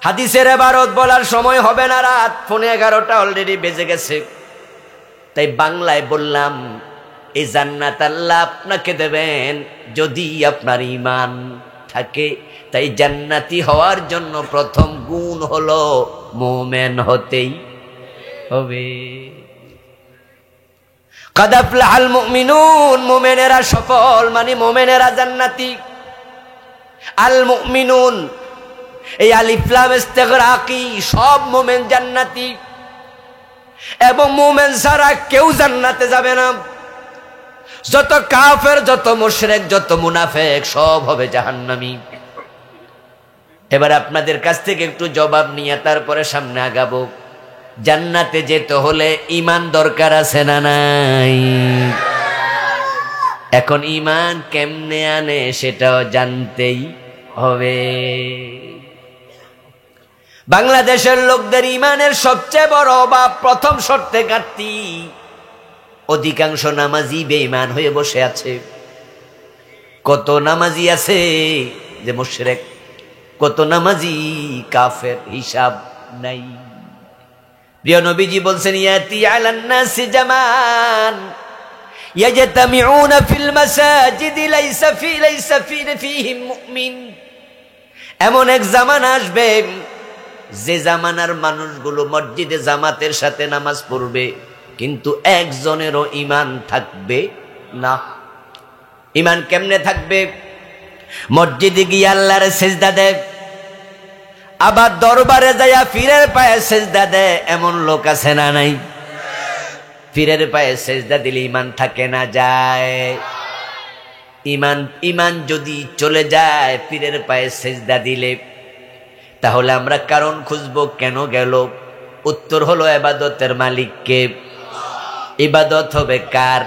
হাদিসের ইবারত বলার সময় হবে না, রাত 11:30 অলরেডি বেজে গেছে। তাই বাংলায় বললাম, এই জান্নাত আল্লাহ আপনাকে দেবেন যদি আপনার ঈমান থাকে। তাই জান্নাতি হওয়ার জন্য প্রথম গুণ হলো মুমিন হতেই হবে। কাদ আফলাহাল মুমিনুন, মুমিনেরা সফল, মানে মুমিনেরা জান্নাতি। আল মুমিনুন, এই আলিফ লাম ইস্তিগরাকি, সব মুমিন জান্নাতি, এবং মুমিন ছাড়া কেউ জান্নাতে যাবে না। যত কাফের, যত মুশরিক, যত মুনাফিক, সব হবে জাহান্নামী। এবার আপনাদের কাছ থেকে একটু জবাব নিয়ে তারপরে সামনে আগাবো। জান্নাতে যেতে হলে ঈমান দরকার আছে না নাই? এখন ঈমান কেমনে আনে সেটাও জানতেই হবে। বাংলাদেশের লোকদের ঈমানের সবচেয়ে বড় অভাব, প্রথম শর্তে ঘাটতি। অধিকাংশ নামাজি বেঈমান হয়ে বসে আছে। কত নামাজি আছে যে মুশরিক, কত নামাজি কাফের, হিসাব নাই। প্রিয় নবীজি বলছেন, ইয়াতি আলান নাসি জামান ইয়াজতামিউনা ফিল মাসাজিদি লাইসা ফিহিম মুমিন। এমন এক জামানা আসবে যে জামানার মানুষগুলো মসজিদে জামাতের সাথে নামাজ পড়বে, কিন্তু একজনেরও ঈমান থাকবে না। ঈমান কেমনে থাকবে? মসজিদে গিয়ে আল্লাহর সিজদা দেয়, আবার দরবারে যাইয়া পীরের পায়ে সিজদা দেয়। এমন লোক আছে না নাই? পীরের পায়ে সিজদা দিলে ঈমান থাকে না যায়? ঈমান যদি চলে যায় পীরের পায়ে সিজদা দিলে, তাহলে আমরা কারণ খুঁজবো কেন গেল। উত্তর হলো ইবাদতের মালিককে। ইবাদত হবে কার?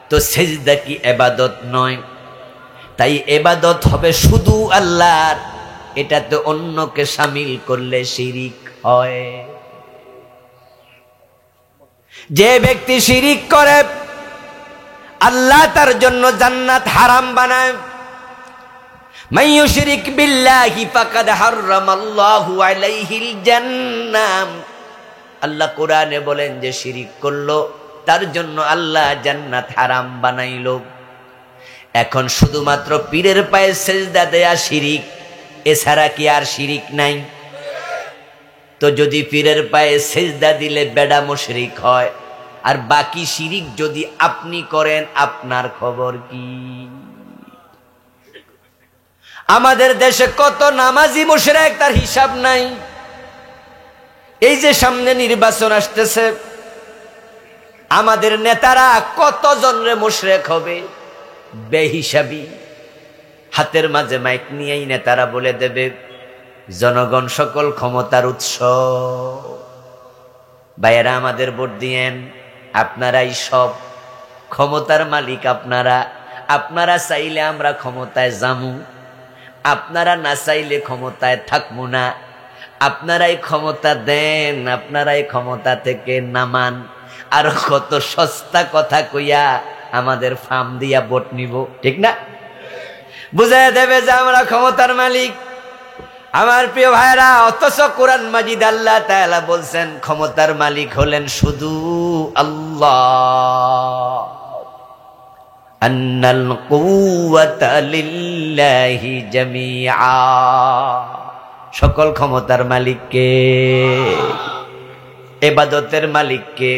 তো সিজদা কি ইবাদত নয়? তাই ইবাদত হবে শুধু আল্লাহর। এটাতে অন্যকে শামিল করলে শিরিক হয়। যে ব্যক্তি শিরিক করে আল্লাহ তার জন্য জান্নাত হারাম বানায়। মান ইউশরিক বিল্লাহি ফাকাদ হারামাল্লাহু আলাইহিল জান্নাহ। আল্লাহ কোরআনে বলেন যে শিরিক করলো তার জন্য আল্লাহ জান্নাত হারাম বানাইলো। এখন শুধুমাত্র পীরের পায়ে সিজদা দেয়া শিরিক, এছাড়া কি আর শিরিক নাই? তো যদি পীরের পায়ে সিজদা দিলে বেডা মুশরিক হয়, আর বাকি শিরিক যদি আপনি করেন, আপনার খবর কি? আমাদের দেশে কত নামাজি মুশরিক, তার হিসাব নাই। এই যে সামনে নির্বাচন আসতেছে, আমাদের নেতারা কতজনরে মুশরিক হবে বেহিসাবি। হাতের মাঝে মাইক নিয়েই নেতারা বলে দেবে জনগণ সকল ক্ষমতার উৎস। ভাইয়েরা, আমাদের ভোট দিয়েন, আপনারাই সব ক্ষমতার মালিক। আপনারা চাইলে আমরা ক্ষমতায় যামু, আপনারা না চাইলে ক্ষমতায় থাকবো না। আপনারাই ক্ষমতা দেন, আপনারাই ক্ষমতা থেকে নামান। আর কত সস্তা কথা কইয়া আমাদের ফার্ম দিয়া ভোট নিব, ঠিক না? বুঝাই দেবে যে আমরা ক্ষমতার মালিক। আমার প্রিয় ভাইরা, অথচ কোরআন মাজিদ আল্লাহ তাআলা বলছেন ক্ষমতার মালিক হলেন শুধু আল্লাহ। আন্নাল কুওয়াতা লিল্লাহি জামিআ। সকল ক্ষমতার মালিককে, ইবাদতের মালিককে।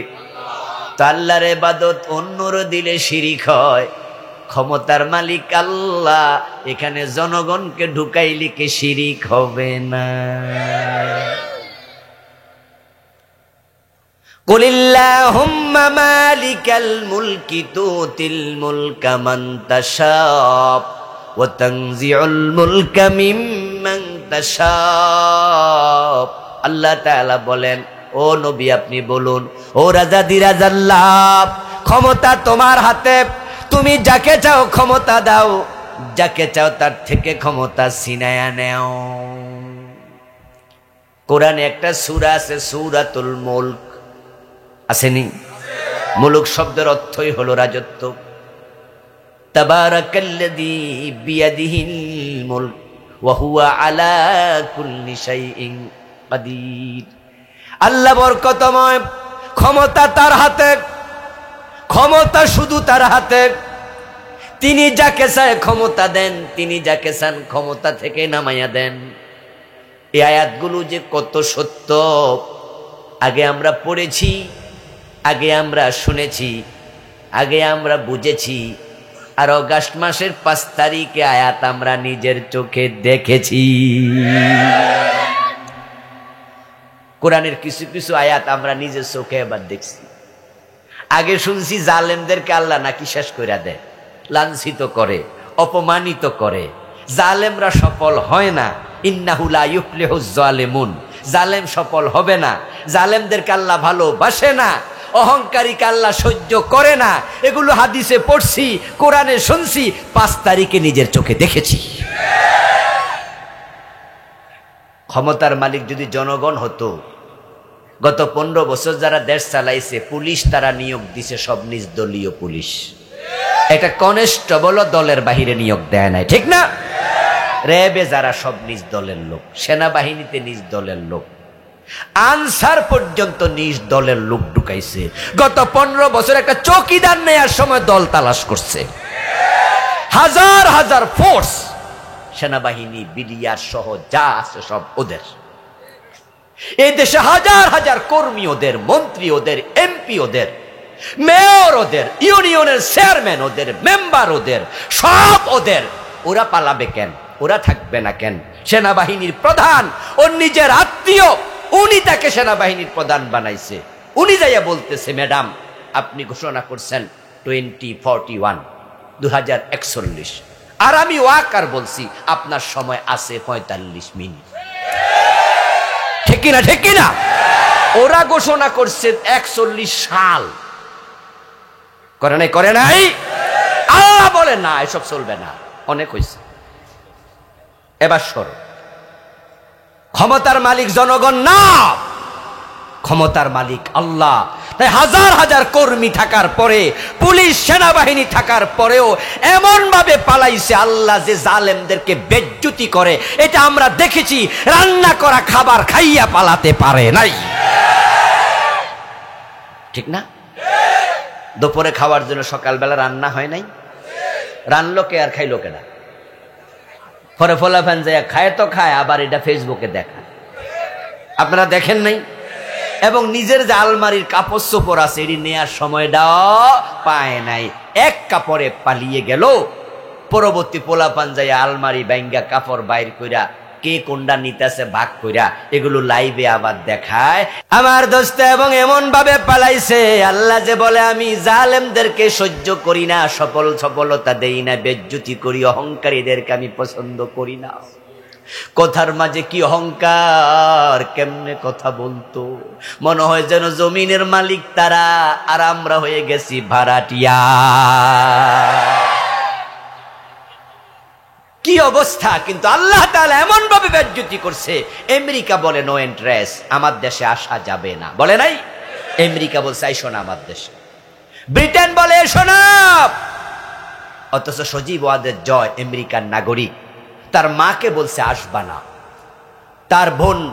তো আল্লাহর ইবাদত অন্যর দিলে শিরিক হয়। ক্ষমতার মালিক আল্লাহ, এখানে জনগণকে ঢুকাইলে কি শিরিক হবে না? কুলিল্লাহুম্মা মালিকাল মুলকি তুতিল মুলকা মান তাশা ওয়া তানজিউল মুলকা মিম্মান তাশা। আল্লাহ তাআলা বলেন, ও নবী আপনি বলুন, ও রাজাদিরাজ আল্লাহ, ক্ষমতা তোমার হাতে। তুমি যাকে চাও ক্ষমতা দাও, যাকে চাও তার থেকে ক্ষমতা ছিনায়া নেও। কোরআনে একটা সূরা আছে, সূরাতুল মুলক, আসেনি? মুলক শব্দের অর্থই হলো রাজত্ব। তাবারাকাল্লাযী বিয়াদিহিল মুলক ওয়া হুয়া আলা কুল্লি শাইইন কাদির। আল্লাহ বরকতময়, ক্ষমতা তার হাতে, ক্ষমতা শুধু তার হাতে। তিনি যাকে চায় ক্ষমতা দেন, তিনি যাকে চান ক্ষমতা থেকে নামাইয়া দেন। এই আয়াতগুলো যে কত সত্য আগে আমরা পড়েছি, আগে আমরা শুনেছি, আগে আমরা বুঝেছি, আর অগাস্ট মাসের 5 তারিখে আয়াত আমরা নিজের চোখে দেখেছি। কোরআনের কিছু কিছু আয়াত আমরা নিজের চোখে এবার দেখছি। আগে শুনছি জালেমদেরকে আল্লাহ নাকি শেষ করে দেয়, লাঞ্ছিত করে, অপমানিত করে। জালেমরা সফল হয় না, ইন্নাহু লা ইউফলিহুজ জালিমুন, জালেম সফল হবে না। জালেমদেরকে আল্লাহ ভালোবাসে না, অহংকারীকে আল্লাহ সহ্য করে না। এগুলো হাদিসে পড়ছি, কোরআনে শুনছি, 5 তারিখে নিজের চোখে দেখেছি। ক্ষমতার মালিক যদি জনগণ হতো, গত 15 বছর যারা দেশ চালাইছে, পুলিশ তারা নিয়োগ দিছে সব নিজ দলীয় পুলিশ। একটা কনস্টেবল দলের বাহিরে নিয়োগ দেয় নাই, ঠিক না? র্যাবে যারা সব নিজ দলের লোক, সেনাবাহিনীতে নিজ দলের লোক, আনসার পর্যন্ত নিজ দলের লোক ঢুকাইছে। গত 15 বছর একটা চৌকিদার নেয়ার সময় দল তালাশ করছে। হাজার হাজার ফোর্স, সেনাবাহিনী, বিডিআর সহ যা আছে সব ওদের। এই দেশে হাজার হাজার কর্মী ওদের, মন্ত্রী ওদের, এমপি ওদের, মেয়র ওদের, ইউনিয়নের চেয়ারম্যান ওদের, মেম্বার ওদের, সব ওদের। ওরা পালাবে কেন? ওরা থাকবে না কেন? সেনাবাহিনীর প্রধান ওর নিজের আত্মীয়, উনি তাকে সেনাবাহিনীর প্রধান বানাইছে। উনি যাইয়া বলতেছে, ম্যাডাম আপনি ঘোষণা করছেন 2041, 2041, আর আমি ওয়াকার বলছি আপনার সময় আছে 45 মিনিট। ঠিক কিনা? ঠিক কিনা? ওরা ঘোষণা করছে 41 সাল, করে নাই? করে নাই? আল্লাহ বলে না, এসব চলবে না, অনেক হয়েছে, এবার সরো। ক্ষমতার মালিক জনগণ না, ক্ষমতার মালিক আল্লাহ। তাই হাজার হাজার কর্মী থাকার পরে, পুলিশ সেনাবাহিনী থাকার পরেও এমন ভাবে পালাইছে। আল্লাহ যে জালেমদেরকে বেজ্জতি করে, এটা আমরা দেখেছি। রান্না করা খাবার খাইয়া পালাতে পারে নাই, ঠিক না? দুপুরে খাওয়ার জন্য সকালবেলা রান্না হয় নাই, রান্নলো কে আর খাইলো কেনা? পরে ফলাফান যায় খায় তো খায়, আবার এটা ফেসবুকে দেখা, আপনারা দেখেন নাই? এবং নিজের যে আলমারির কাপড় চোপড় আছে, এটি নেয়ার সময়টাও পায় নাই, এক কাপড়ে পালিয়ে গেল। পরবর্তী পোলাপান যায় আলমারি ভাঙ্গা কাপড় বাইর কইরা কে কোনটা নিতেছে ভাগ কইরা এগুলো লাইভে আবার দেখায়। আমার দোস্ত, এবং এমন ভাবে পালাইছে, আল্লাহ যে বলে আমি জালেমদেরকে সহ্য করি না, সফলতা দেই না, বেজ্জতি করি, অহংকারীদেরকে আমি পছন্দ করি না। কথার মাঝে কি অহংকার, কেমনে কথা বলতো, মনে হয় যেন জমিনের মালিক তারা আর আমরা হয়ে গেছি ভাড়াটিয়া। কি অবস্থা! কিন্তু আল্লাহ তাআলা এমন ভাবে বেজ্জতি করছে। আমেরিকা বলে নো ইন্টারেস্ট, আমার দেশে আসা যাবে না, বলে নাই? আমেরিকা বলছে আইসো না আমার দেশে। ব্রিটেন বলে এসো না। অথচ সজীব ওয়াদের জয়, আমেরিকার নাগরিক, তার মাকে বলছে আসবা না। তার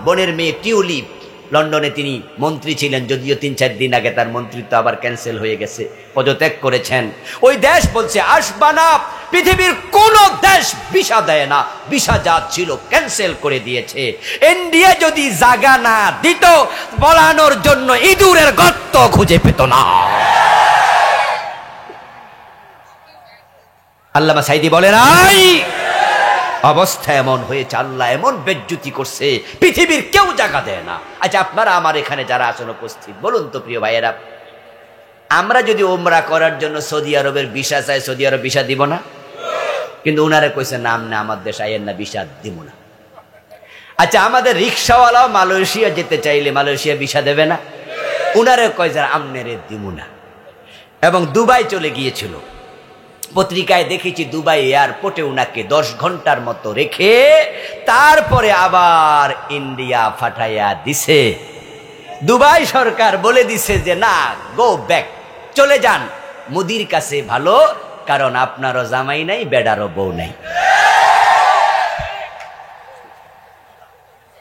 বোনের মেয়ে টিউলিপ, লন্ডনে তিনি মন্ত্রী ছিলেন, যদিও 3-4 দিন আগে তার মন্ত্রিত্ব আবার ক্যান্সেল হয়ে গেছে, পদত্যাগ করেছেন। ওই দেশ বলছে আসবা না। পৃথিবীর কোন দেশ ভিসা দেয় না, ভিসা যা ছিল ক্যান্সেল করে দিয়েছে। ইন্ডিয়া যদি জায়গা না দিত, বলানোর জন্য ইঁদুরের গর্ত খুঁজে পেত না। আল্লামা সাইদি বলে নাই, অবস্থা এমন হয়েছে, আল্লাহ এমন বেজ্জতি করছে, পৃথিবীর কেউ জায়গা দেয় না। আচ্ছা, আপনারা আমার এখানে যারা আছেন উপস্থিত, বলুন তো প্রিয় ভাইয়েরা, আমরা যদি ওমরা করার জন্য সৌদি আরবের ভিসা চাই, সৌদি আরব ভিসা দিব না? কিন্তু উনারে কইছে নাম না, আমার দেশ আইয়ের না, ভিসা দিব না। আচ্ছা, আমাদের রিক্সাওয়ালাও মালয়েশিয়া যেতে চাইলে মালয়েশিয়া ভিসা দেবে না? উনারে কয় যারা আমনেরে দিব না। এবং দুবাই চলে গিয়েছিল, পত্রিকায় দেখেছি দুবাই এয়ারপোর্টে উনাকে 10 ঘন্টার মতো রেখে তারপরে আবার ইন্ডিয়া পাঠাইয়া দিছে। দুবাই সরকার বলে দিছে যে না, গো ব্যাক, চলে যান, মোদির কাছে ভালো, কারণ আপনারও জামাই নাই, বেডারও বউ নাই।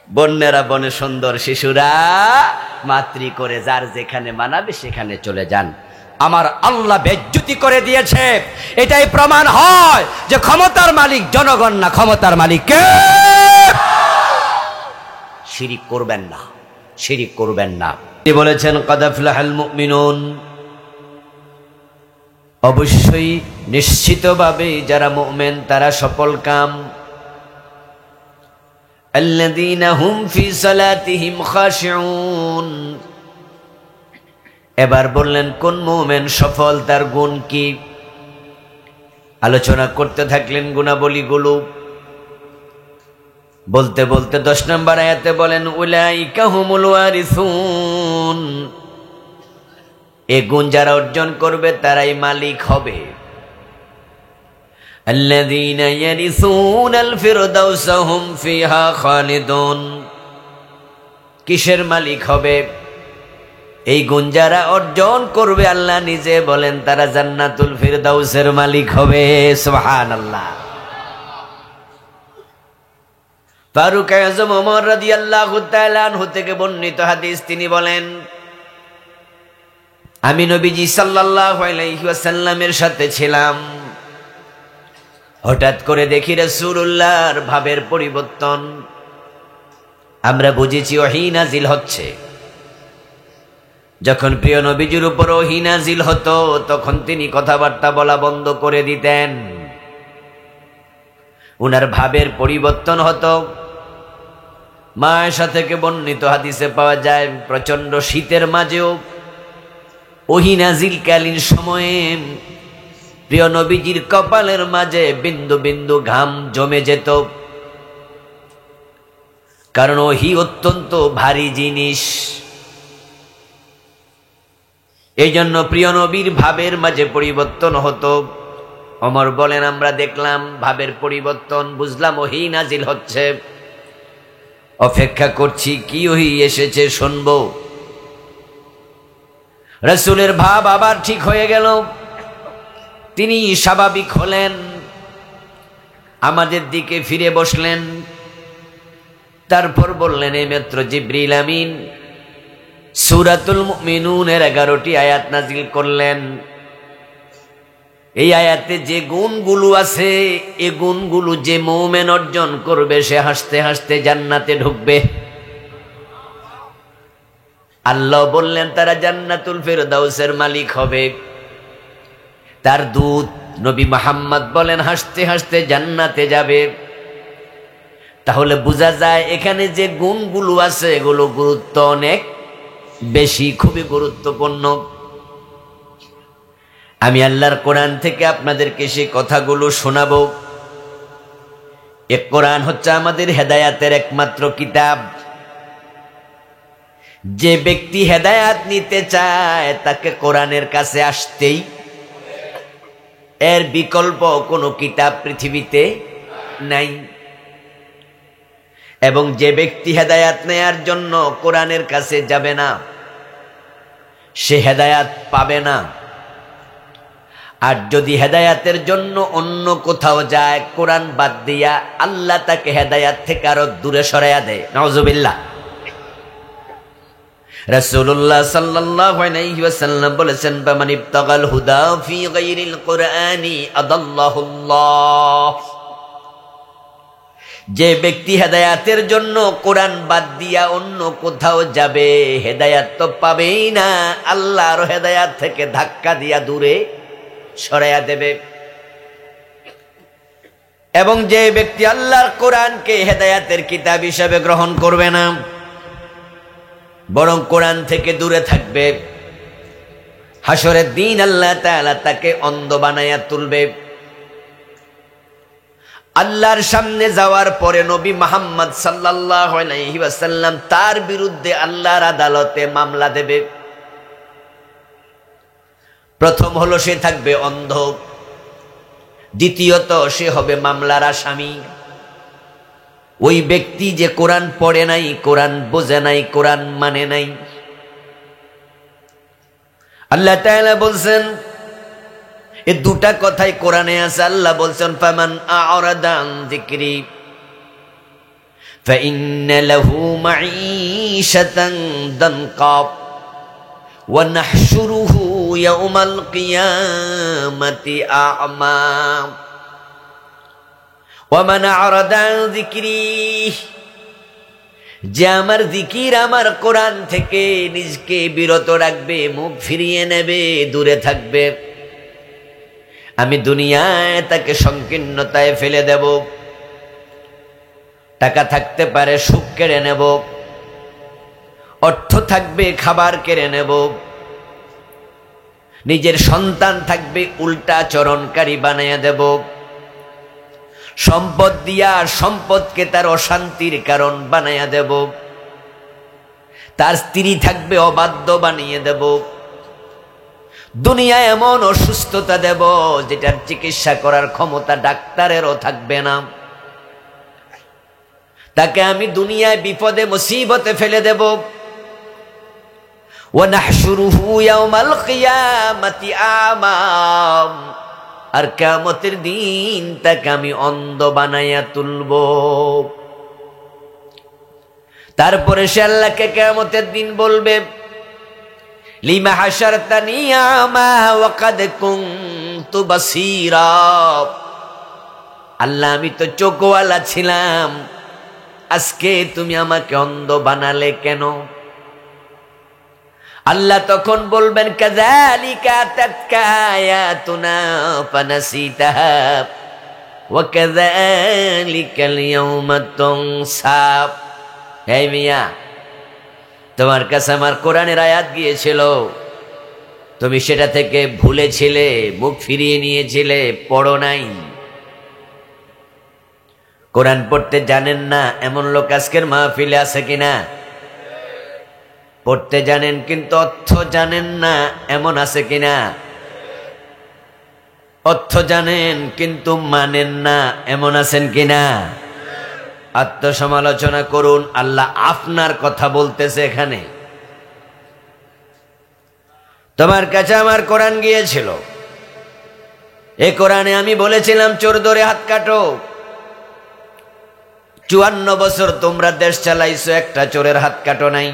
বন্যেরা বনে সুন্দর, শিশুরা মাতৃ করে, যার যেখানে মানাবে সেখানে চলে যান। আমার আল্লাহ বেজ্জতি করে দিয়েছে। এটাই প্রমাণ হয় যে ক্ষমতার মালিক জনগণ না, ক্ষমতার মালিক কে? শিরিক করবেন না, শিরিক করবেন না। তিনি বলেছেন কাদ আফলাহাল মুমিনুন, অবশ্যই নিশ্চিতভাবে যারা মুমিন তারা সফলকাম। আল্লাযীনা হুম ফি সালাতিহিম খাশিউন। এবার বললেন কোন মুমিন সফল, তার গুণ কি? আলোচনা করতে থাকলেন গুণাবলীগুলো। বলতে বলতে 10 নম্বর আয়াতে বলেন উলাইকা হুমুল ওয়ারিসুন, এই গুণ যারা অর্জন করবে তারাই মালিক হবে। আল্লাযীনা ইয়ারিসুনাল ফিরদাউসা হুম ফিহা খালিদুন। কিসের মালিক হবে? এই গুণ যারা অর্জন করবে আল্লাহ নিজে বলেন তারা জান্নাতুল ফিরদাউসের মালিক হবে। সুবহানাল্লাহ। ফারুক আযম ওমর রাদিয়াল্লাহু তাআলা আনহু থেকে বর্ণিত হাদিস, তিনি বলেন আমি নবীজি সাল্লাল্লাহু আলাইহি ওয়াসাল্লামের সাথে ছিলাম, হঠাৎ করে দেখি রাসূলুল্লাহর ভাবের পরিবর্তন। আমরা বুঝেছি ওহী নাজিল হচ্ছে। যখন প্রিয় নবীজির উপর ওহী নাজিল হতো তখন তিনি কথাবার্তা বলা বন্ধ করে দিতেন, উনার ভাবের পরিবর্তন হতো। মা আয়েশা থেকে বর্ণিত হাদিসে পাওয়া যায় প্রচন্ড শীতের মাঝেও ওহী নাজিলকালীন সময়ে প্রিয় নবীজির কপালের মাঝে বিন্দু বিন্দু ঘাম জমে যেত, কারণ ওহী অত্যন্ত ভারী জিনিস। এই জন্য প্রিয় নবীর ভাবের মাঝে পরিবর্তন হতো। ওমর বলেন আমরা দেখলাম ভাবের পরিবর্তন, বুঝলাম ওহী নাজিল হচ্ছে। অপেক্ষা করছি কি ওহী এসেছে শুনবো। রাসূলের ভাব আবার ঠিক হয়ে গেল, তিনি স্বাভাবিক হলেন, আমাদের দিকে ফিরে বসলেন। তারপর বললেন এই মাত্র জিবরিল আমিন সূরাতুল মুমিনুনের 11টি আয়াত নাজিল করলেন। এই আয়াতে যে গুণগুলো আছে, এই গুণগুলো যে মুমিন অর্জন করবে সে হাসতে হাসতে জান্নাতে ঢুকবে। আল্লাহ বললেন তারা জান্নাতুল ফিরদাউসের মালিক হবে। তার দূত নবী মুহাম্মদ বলেন হাসতে হাসতে জান্নাতে যাবে। তাহলে বোঝা যায় এখানে যে গুণগুলো আছে এগুলো গুরুত্ব অনেক বেশি, খুবই গুরুত্বপূর্ণ। আমি আল্লাহর কোরআন থেকে আপনাদেরকে সেই কথাগুলো শোনাবো। এই কোরআন হচ্ছে আমাদের হেদায়াতের একমাত্র কিতাব। যে ব্যক্তি হেদায়াত নিতে চায় তাকে কোরআনের কাছে আসতেই, এর বিকল্প কোনো কিতাব পৃথিবীতে নাই। এবং যে ব্যক্তি হেদায়াত নেয়ার জন্য কোরআনের কাছে যাবে না সে হেদায়াত পাবে না। আর যদি হেদায়াতের জন্য অন্য কোথাও যায় কোরআন বাদ দিয়া, আল্লাহ তাকে হেদায়াত থেকে আরো দূরে সরাইয়া দেয়। নাউজুবিল্লাহ। রাসূলুল্লাহ সাল্লাল্লাহু আলাইহি ওয়াসাল্লাম বলেছেন ফামান ইবতাগাল হুদা ফি গায়রিল কুরআনি আদাল্লাহুল্লাহ। যে ব্যক্তি হেদায়াতের জন্য কোরআন বাদ দিয়া অন্য কোথাও যাবে হেদায়াত তো পাবেই না, আল্লাহর হেদায়াত থেকে ধাক্কা দিয়া দূরে সরাইয়া দেবে। এবং যে ব্যক্তি আল্লাহর কোরআনকে হেদায়াতের কিতাব হিসাবে গ্রহণ করবে না, বরং কোরআন থেকে দূরে থাকবে, হাসরের দিন আল্লাহ তাআলা তাকে অন্ধ বানায়া তুলবে। আল্লাহর সামনে যাওয়ার পরে নবী মুহাম্মদ সাল্লাল্লাহু আলাইহি ওয়াসাল্লাম তার বিরুদ্ধে আল্লাহর আদালতে মামলা দেবে। প্রথম হলো সে থাকবে অন্ধ, দ্বিতীয়ত সে হবে মামলার আসামি। ওই ব্যক্তি যে কোরআন পড়ে নাই, কোরআন বোঝে নাই, কোরআন মানে নাই। আল্লাহ তাআলা বলছেন, এই দুটা কথাই কোরআনে আছে। আল্লাহ বলছেন ফামান আ'রাদা আন যিকরি فإن له معيشة ضنكا ونحشره يوم القيامة أعمى ومن أعرض عن ذكري যে আমার জিকির আমার কোরআন থেকে নিজকে বিরত রাখবে, মুখ ফিরিয়ে নেবে, দূরে থাকবে, আমি দুনিয়ায় তাকে সংকীর্ণতায় ফেলে দেব। টাকা থাকতে পারে, সুখ কেড়ে নেব, অর্থ থাকবে, খাবার কেড়ে নেব, নিজের সন্তান থাকবে, উল্টা আচরণকারী বানাইয়া দেব, সম্পদ দিয়া সম্পদকে তার অশান্তির কারণ বানাইয়া দেব, তার স্ত্রী থাকবে, অবাধ্য বানিয়ে দেব, দুনিয়ায় এমন অসুস্থতা দেব যেটার চিকিৎসা করার ক্ষমতা ডাক্তারেরও থাকবে না। তাকে আমি দুনিয়ায় বিপদে মুসিবতে ফেলে দেব। ওয়ানাহশুরুহু ইয়াওমাল কিয়ামাতি আমা, আর কিয়ামতের দিন তাকে আমি অন্ধ বানাইয়া তুলব। তারপরে সে আল্লাহকে কিয়ামতের দিন বলবে, লিমা হাশারতানি আমা ওয়া কাদ কুনতু বাসীরা, আল্লাহ আমি তো চোখওয়ালা ছিলাম, আজকে তুমি আমাকে অন্ধ বানালে কেন? আল্লাহ তখন বলবেন, কাযালিকা আতাতকা আয়াতুনা ফানাসিতাহা ওয়া কাযালিকাল ইয়াওমা তুনসা। হে মিয়া, তোমার কাছে আমার কোরআনের আয়াত গিয়েছিল, তুমি সেটা থেকে ভুলেছিলে, মুখ ফিরিয়ে নিয়েছিলে, পড়ো নাই। কোরআন পড়তে জানেন না এমন লোক আজকের মাহফিলে আছে কিনা? পড়তে জানেন কিন্তু অর্থ জানেন না এমন আছে কিনা? অর্থ জানেন কিন্তু মানেন না এমন আছেন কিনা? আত্মসমালোচনা করুন, আল্লাহ আপনার কথা বলতেছে এখানে। তোমার কাছে আমার কোরআন গিয়েছিল, এ কোরআনে আমি বলেছিলাম চোর ধরে হাত কাটো। 54 বছর তোমরা দেশ চালাইছো, একটা চোরের হাত কাটো নাই।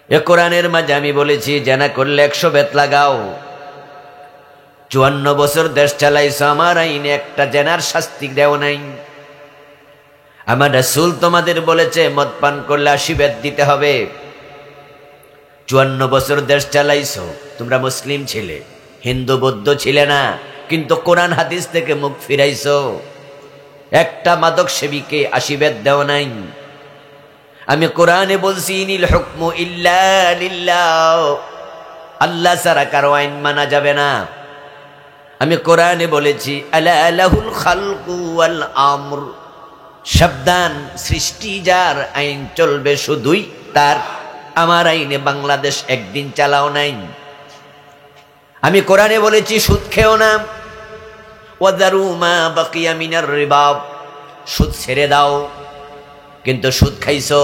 এ কোরআনের মাঝে আমি বলেছি জেনা করলে 100 বেত লাগাও। 54 বছর দেশ চালাইছো, আমার আইনে একটা জেনার শাস্তি দেও নাই। আমার রাসূল তোমাদের বলেছে মদ পান করলে 80 বেত দিতে হবে। 54 বছর দেশ চালাইছো, তোমরা মুসলিম ছিলে, হিন্দু বৌদ্ধ ছিলে না, কিন্তু কোরআন হাদিস থেকে মুখ ফিরাইছো। একটা মাদক সেবীকে 80 বেত দেও নাই। আমি কোরআনে বলছি ইনিল হুকমু ইল্লা লিল্লাহ, আল্লাহ ছাড়া কারো আইন মানা যাবে না। আমি কোরআনে বলেছি আলা লাহুল খালকু ওয়াল আমর, সাবধান, সৃষ্টি যার, আইন চলবে শুধুই তার। আমার আইনে বাংলাদেশ একদিন চালাও নাই। আমি কোরআনে বলেছি সুদ খেও না, ওয়াদারু মা বাকিয়া মিনার রিবা, সুদ ছেড়ে দাও, কিন্তু সুদ খাইছো।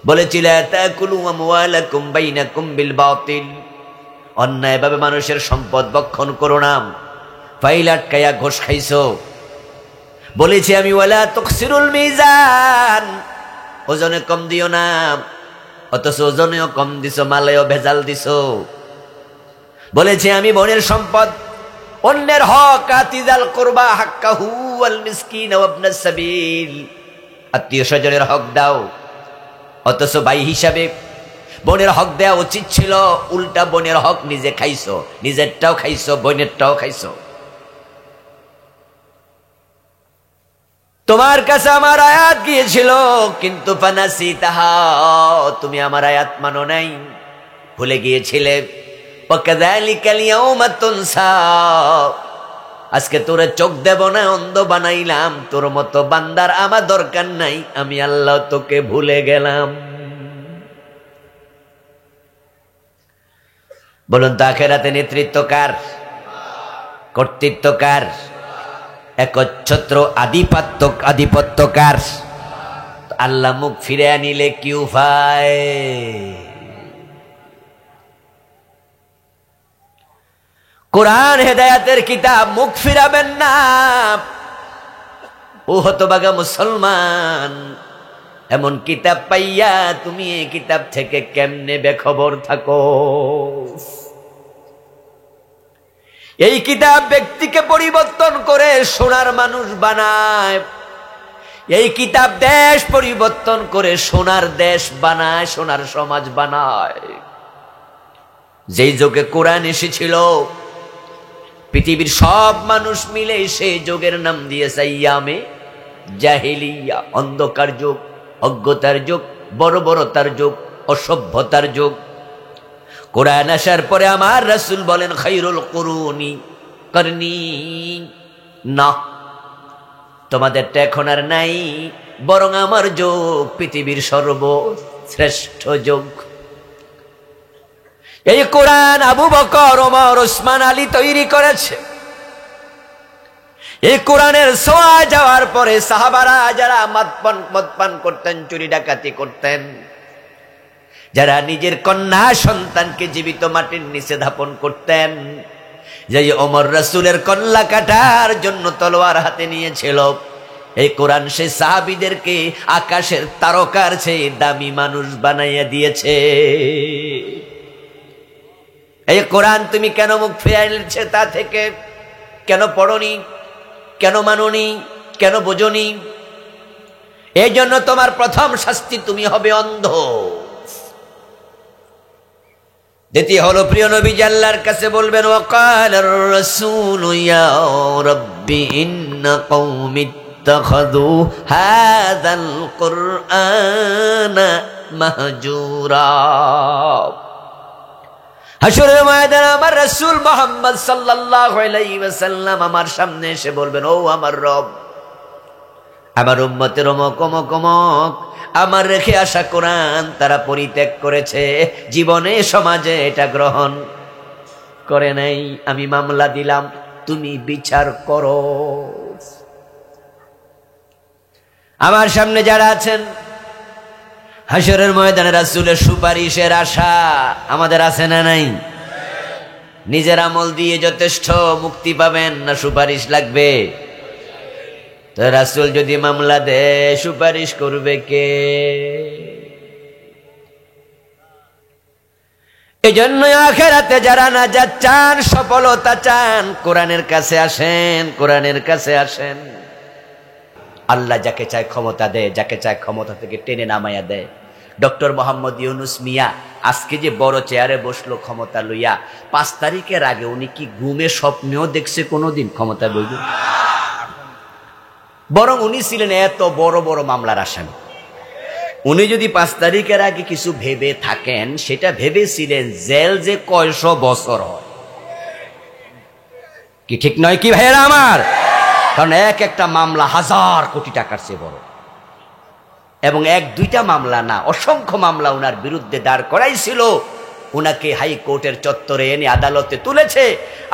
বলেছি লা তাকুলু আমওয়ালাকুম বাইনাকুম বিল বাতিল, অন্যায়ভাবে মানুষের সম্পদ ভক্ষণ করো না, ফাইল আটকায়া ঘোষ খাইছো। বলেছি আমি ওয়ালা তুকসিরুল মিজান, ওজনে কম দিও না, অথচ ওজনেও কম দিছো, মালেও ভেজাল দিছো। বলেছি আমি বোনের সম্পদ, অন্যের হক, আতিজাল কুরবা হাক্কাহু ওয়াল মিসকিন ওয়া ইবনাস সাবিল, আত্মীয় স্বজনের হক দাও, অথচ ভাই হিসাবে বোনের হক দেওয়া উচিত ছিল, উল্টা বোনের হক নিজে খাইছো, নিজেরটাও খাইছো, বোনেরটাও খাইছো। তোমার কাছে আমার আয়াত গিয়েছিল, কিন্তু ফানাসিতাহা, তুমি আমার আয়াত মানো নাই, ভুলে গিয়েছিলে। ওয়াকাযালিকাল ইয়াওমা তুনসা, আজকে তোরে চোখ দেব না, অন্ধ বানাইলাম, তোর মতো বান্দার আমার দরকার নাই, আমি আল্লাহ তোকে ভুলে গেলাম। বলুন তো আখিরাতে নেতৃত্ব কার? কর্তৃত্ব কার? একচ্ছত্র আধিপত্য কার? আল্লাহ মুখ ফিরে আনিলে কি উপায়? কোরআন হেদায়েতের কিতাব, মুখ ফিরাবেন না। ও হতভাগা মুসলমান, এমন কিতাব পাইয়া তুমি এই কিতাব থেকে কেমনে বেখবর থাকো? এই কিতাব ব্যক্তিকে পরিবর্তন করে সোনার মানুষ বানায়। এই কিতাব দেশ পরিবর্তন করে সোনার দেশ বানায়, সোনার সমাজ বানায়। যেই যুগে কোরআন এসেছিল, পৃথিবীর সব মানুষ মিলে সেই যুগের নাম দিয়েছে আইয়ামে জাহেলিয়া, অন্ধকার যুগ, অজ্ঞতার যুগ, বর্বরতার যুগ, অসভ্যতার যুগ। কোরআন আসার পরে আমার রাসূল বলেন খায়রুল কুরুনি করনি, না, তোমাদেরটা এখন আর নাই, বরং আমার যুগ পৃথিবীর সর্বশ্রেষ্ঠ যুগ। এই কোরআন আবু বকর, ওমর, ওসমান, আলী তৈরি করেছে। এই কোরআনের ছোঁয়া যাওয়ার পরে সাহাবারা যারা মদ পান করতেন, চুরি ডাকাতি করতেন, যারা নিজের কন্যা সন্তানকে জীবিত মাটির নিচে দাফন করতেন, যে ওমর রাসূলের কল্লা কাটার জন্য তলোয়ার হাতে নিয়েছিল, এই কোরআন সেই সাহাবীদেরকে আকাশের তারকার চেয়ে দামি মানুষ বানাইয়া দিয়েছে। এই কোরআন তুমি কেন মুখ ফিরাইছে তা থেকে? কেন পড়নি? কেন মাননি? কেন বোঝনি? এই জন্য তোমার প্রথম শাস্তি, তুমি হবে অন্ধ। দ্বিতীয় হলো, প্রিয় নবী আল্লাহর কাছে বলবেন ওয়াকালার রাসূলু ইয়া রাব্বি ইন্না কওমি ইত্তাখাযু হাযাল কুরআনা মাহজুরা। হাসরের ময়দানে আমার রাসূল মুহাম্মদ সাল্লাল্লাহু আলাইহি ওয়াসাল্লাম আমার সামনে এসে বলবেন, ও আমার রব, আমার উম্মতের অমুক অমুক অমুক আমার রেখে আসা কোরআন তারা পরিত্যাগ করেছে, জীবনে সমাজে এটা গ্রহণ করে নাই। আমি মামলা দিলাম, তুমি বিচার করো। আমার সামনে যারা আছেন, হাসরের ময়দানে রাসূলের সুপারিশের আশা আমাদের আছে না নাই? নিজের আমল দিয়ে যথেষ্ট মুক্তি পাবেন না সুপারিশ লাগবে? তো রাসূল যদি মামলা দেয়, সুপারিশ করবে কে? এই জন্য আখিরাতে যারা নাজাত চান, সফলতা চান, কোরআনের কাছে আসেন, কোরআনের কাছে আসেন। আল্লাহ যাকে চায় ক্ষমতা দেয়, যাকে চায় ক্ষমতা থেকে টেনে নামাইয়া দেয়। ডক্টর মোহাম্মদ ইউনুস মিয়া আজকে যে বড় চেয়ারে বসলো ক্ষমতা লইয়া, 5 তারিখের আগে উনি কি ঘুমে স্বপ্নেও দেখছে কোনোদিন ক্ষমতা বইব? বরং উনি ছিলেন এত বড় বড় মামলার আসামি। উনি যদি 5 তারিখের আগে কিছু ভেবে থাকেন, সেটা ভেবেছিলেন জেল যে কয়শো বছর হয়। কি ঠিক নয় কি ভাইয়েরা আমার? কারণ এক একটা মামলা 1000 কোটি টাকার চেয়ে বড়, এবং 1-2টা মামলা না, অসংখ্য মামলা উনার বিরুদ্ধে দাঁড় করাইছিল। উনাকে হাইকোর্টের চত্বরে এনে আদালতে তুলেছে।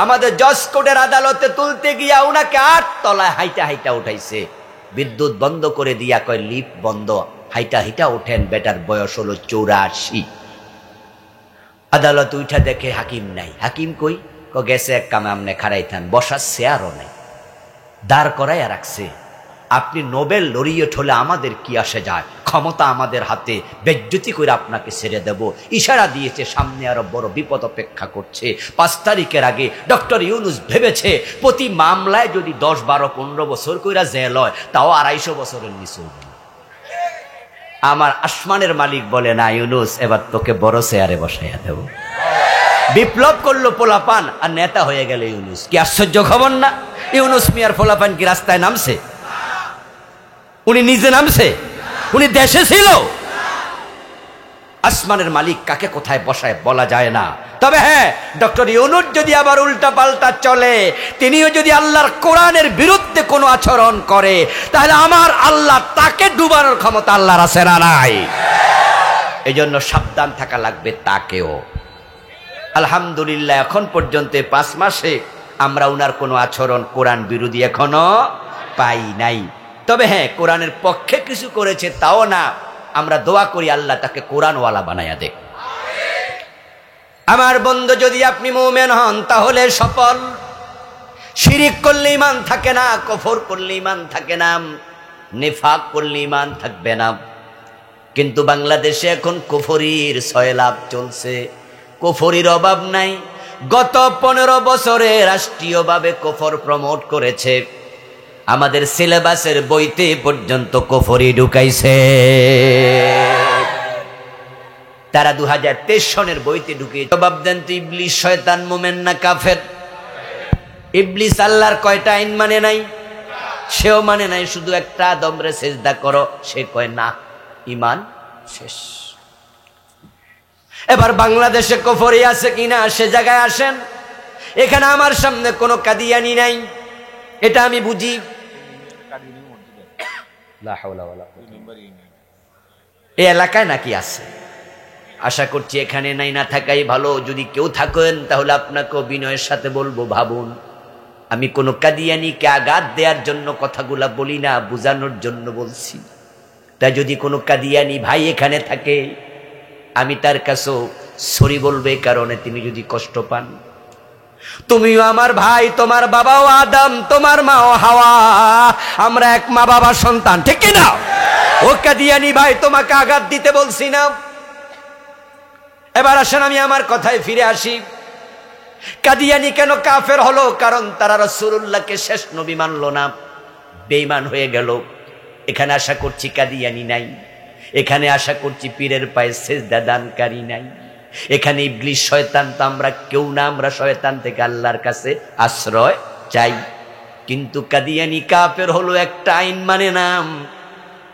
আমাদের জজ কোর্টের আদালতে তুলতে গিয়া উনাকে 8 তলায় হাইটা হাইটা উঠাইছে। বিদ্যুৎ বন্ধ করে দিয়া কয় লিফট বন্ধ, হাইটা হাইটা ওঠেন, বেটার বয়স হলো 84। আদালত উঠা দেখে হাকিম নাই। হাকিম কই? গেছে এক কামে, আমনে খাড়াই থান, বসার চেয়ারও নেই, দাঁড় করাইয়া রাখছে। আপনি নোবেল লরিয়েট হলে আমাদের কি আসে যায়, ক্ষমতা আমাদের হাতে, বেজ্জতি করে আপনাকে ছেড়ে দেব। ইশারা দিয়েছে, সামনে আরো বড় বিপদ অপেক্ষা করছে। 5 তারিখের আগে ডক্টর ইউনুস ভেবেছে প্রতি মামলায় যদি 10, 12, 15 বছর কইরা জেল হয়, তাও 250 বছরের নিচে। আমার আসমানের মালিক বলে, না ইউনুস, এবার তোকে বড় চেয়ারে বসাইয়া দেব। বিপ্লব করলো পোলাপান, আর নেতা হয়ে গেল ইউনুস। কি আশ্চর্য খবর না? ইউনুস মিয়ার পোলাপান কি রাস্তায় নামছে? উনি নিজে নামছে? উনি দেশে ছিল? আসমানের মালিক কাকে কোথায় বসায় বলা যায় না। তবে হ্যাঁ, ডক্টর ইউনুস যদি আবার উল্টা পাল্টা চলে, তিনিও যদি আল্লাহর কোরআনের বিরুদ্ধে কোনো আচরণ করে, তাহলে আমার আল্লাহ তাকে ডুবানোর ক্ষমতা আল্লাহর আছে না নাই? এই জন্য সাবধান থাকা লাগবে তাকেও। আলহামদুলিল্লাহ, এখন পর্যন্ত 5 মাসে আমরা উনার কোনো আচরণ কোরআন বিরোধী এখনো পাই নাই। তবে হ্যাঁ, কোরআনের পক্ষে কিছু করেছে তাও না, আমরা দোয়া করি আল্লাহ তাকে কোরআনওয়ালা বানায়া দেখ। আমার বন্ধু, যদি আপনি মুমিন হন তাহলে সফল, শিরিক করলে ঈমান থাকে না, কুফর করলে ঈমান থাকে না, নিফাক করলে ঈমান থাকবে না। কিন্তু বাংলাদেশে এখন কুফরির সয়লাভ চলছে, কুফরির অভাব নাই। গত 15 বছরে রাষ্ট্রীয়ভাবে কুফর প্রমোট করেছে, আমাদের সিলেবাসের বইতে পর্যন্ত কুফরি ঢুকাইছে। তারা 2023 সনের বইতে ঢুকিয়ে জবাব দেন তো, ইবলিস শয়তান মুমিন না কাফের? ইবলিস আল্লাহর কয়টা আইন মানে নাই? সেও মানে নাই, শুধু একটা আদমরে সেজদা করো, সে কয় না, ঈমান শেষ। এবার বাংলাদেশে কুফরি আছে কিনা সে জায়গায় আসেন। এখানে আমার সামনে কোনো কাদিয়ানি নাই, এটা আমি বুঝি। এই এলাকায় নাকি আছে, আশা করছি এখানে নাই, না থাকাই ভালো। যদি কেউ থাকেন তাহলে আপনাকে বিনয়ের সাথে বলবো, ভাবুন, আমি কোনো কাদিয়ানিকে আঘাত দেওয়ার জন্য কথাগুলা বলি না, বুঝানোর জন্য বলছি। তাই যদি কোনো কাদিয়ানি ভাই এখানে থাকে, আমি তার কাছেও সরি বলবো, এই কারণে তিনি যদি কষ্ট পান। তুমিও আমার ভাই, তোমার বাবাও আদম, তোমার মাও হাওয়া, আমরা এক মা বাবার সন্তান, ঠিক কি না? ও কাদিয়ানি ভাই, তোমাকে আঘাত দিতে বলছি না। এবার আসেন আমি আমার কথায় ফিরে আসি। কাদিয়ানি কেন কাফের হলো? কারণ তারা রাসূলুল্লাহকে শেষ নবী মানলো না, বেঈমান হয়ে গেল। এখানে আশা করছি কাদিয়ানি নাই, এখানে আশা করছি পীরের পায়ে সেজদা দানকারী নাই, এখানে ইবলিস শয়তান তো আমরা কেউ না, আমরা শয়তান থেকে আল্লাহর কাছে আশ্রয় চাই। কিন্তু কাদিয়ানি কাফের হলো একটা আইন মানে না,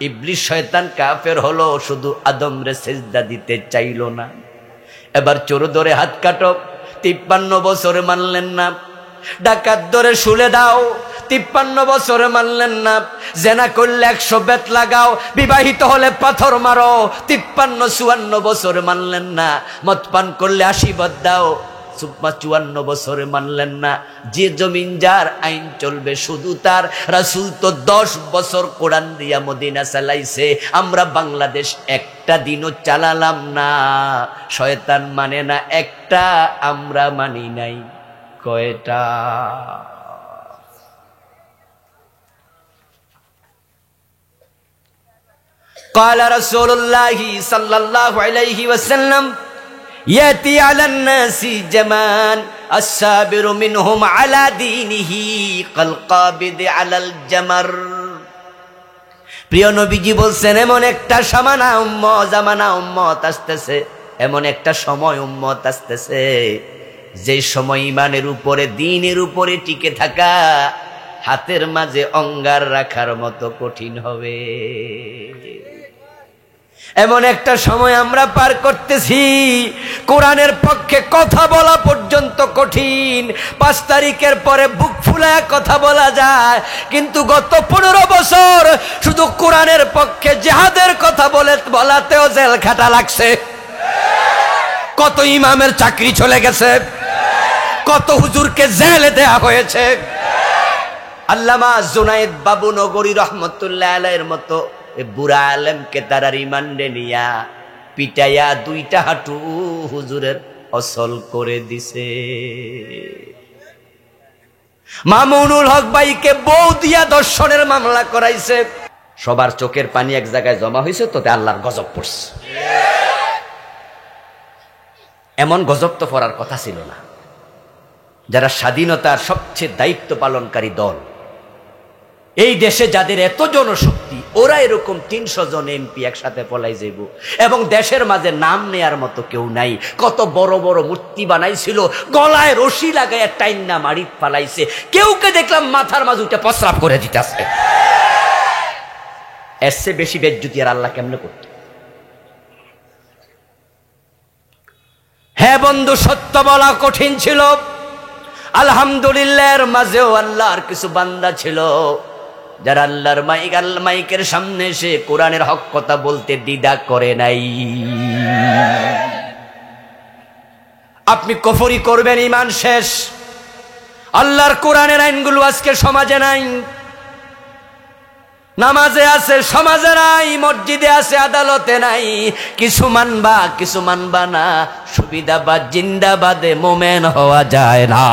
ইবলিস শয়তান কাফের হলো শুধু আদমরে সেজদা দিতে চাইল না। এবার চোর ধরে হাত কাটো, 53 বছরে মানলেন না। ডাকাত ধরে শুলে দাও, 53 বছরে মানলেন না। জেনা করলে 100 বেত লাগাও, বিবাহিত হলে পাথর মারো, 53-54 বছরে মানলেন না। মদ পান করলে 80 বাদ দাও, 54 বছরে মানলেন না। যে জমিন যার আইন চলবে শুধু তার। রাসূল তো 10 বছর কোরআন দিয়া মদিনা চালাইছে, আমরা বাংলাদেশ একটা দিনও চালালাম না। শয়তান মানে না একটা, আমরা মানি নাই কয়টা? قال رسول الله صلى الله عليه وسلم يأتي على الناس زمان الصابر منهم على دينه كالقابض على الجمر। প্রিয় নবীজি বলছেন, এমন একটা জামানা উম্মত আসতেছে, এমন একটা সময় উম্মত আসতেছে, যে সময় ঈমানের উপরে, দ্বীনের উপরে টিকে থাকা হাতের মাঝে অঙ্গার রাখার মতো কঠিন হবে। এমন একটা সময় আমরা পার করতেছি, কোরআনের পক্ষে কথা বলা পর্যন্ত কঠিন। 5 তারিখের পরে বুক ফুলায় কথা বলা যায়, কিন্তু গত 15 বছর শুধু কোরআনের পক্ষে জিহাদের কথা বলাতেও জেল খাটা লাগছে। কত ইমামের চাকরি চলে গেছে, কত হুজুরকে জেলে দেয়া হয়েছে। আল্লামা জুনায়েদ বাবু নগরী রহমতুল্লাহ আলাইহির মতো বুড়া আলেমকে তারা রিমান্ডে নিয়া পিটাইয়া 2টা হাঁটু হুজুরের অসল করে দিছে। মামুনুল হক ভাইকে বউ দিয়া দর্শনের মামলা করাইছে। সবার চোখের পানি এক জায়গায় জমা হয়েছে, তোতে আল্লাহর গজব পড়ছে। এমন গজব তো পড়ার কথা ছিল না। যারা স্বাধীনতার সবচেয়ে দায়িত্ব পালনকারী দল, এই দেশে যাদের এত জনশক্তি, ওরা এরকম 300 জন এমপি একসাথে পলাই যাইব, এবং দেশের মাঝে নাম নেয়ার মতো কেউ নাই। কত বড় বড় মূর্তি বানাইছিল, গলায় রশি লাগায় টাইন্না মারিত ফালাইছে, কেউকে দেখলাম মাথার মাঝে উঠে প্রস্রাব করে দিতেছে। এর চেয়ে বেশি বেজ্জতি আর আল্লাহ কেমনে করত? হ্যাঁ বন্ধু, সত্য বলা কঠিন ছিল। আলহামদুলিল্লাহ, এর মাঝেও আল্লাহর কিছু বান্দা ছিল যারা আল্লাহর মাইকের সামনে এসে কোরআনের হক কথা বলতে দ্বিধা করে নাই। আপনি কুফরি করবেন, ঈমান শেষ। আল্লাহর কোরআনের আইনগুলো আজকে সমাজে নাই। নামাজে আছে, সমাজে নাই। মসজিদে আছে, আদালতে নাই। কিছু মানবা না। সুবিধাবাদ জিন্দাবাদে মোমেন হওয়া যায় না।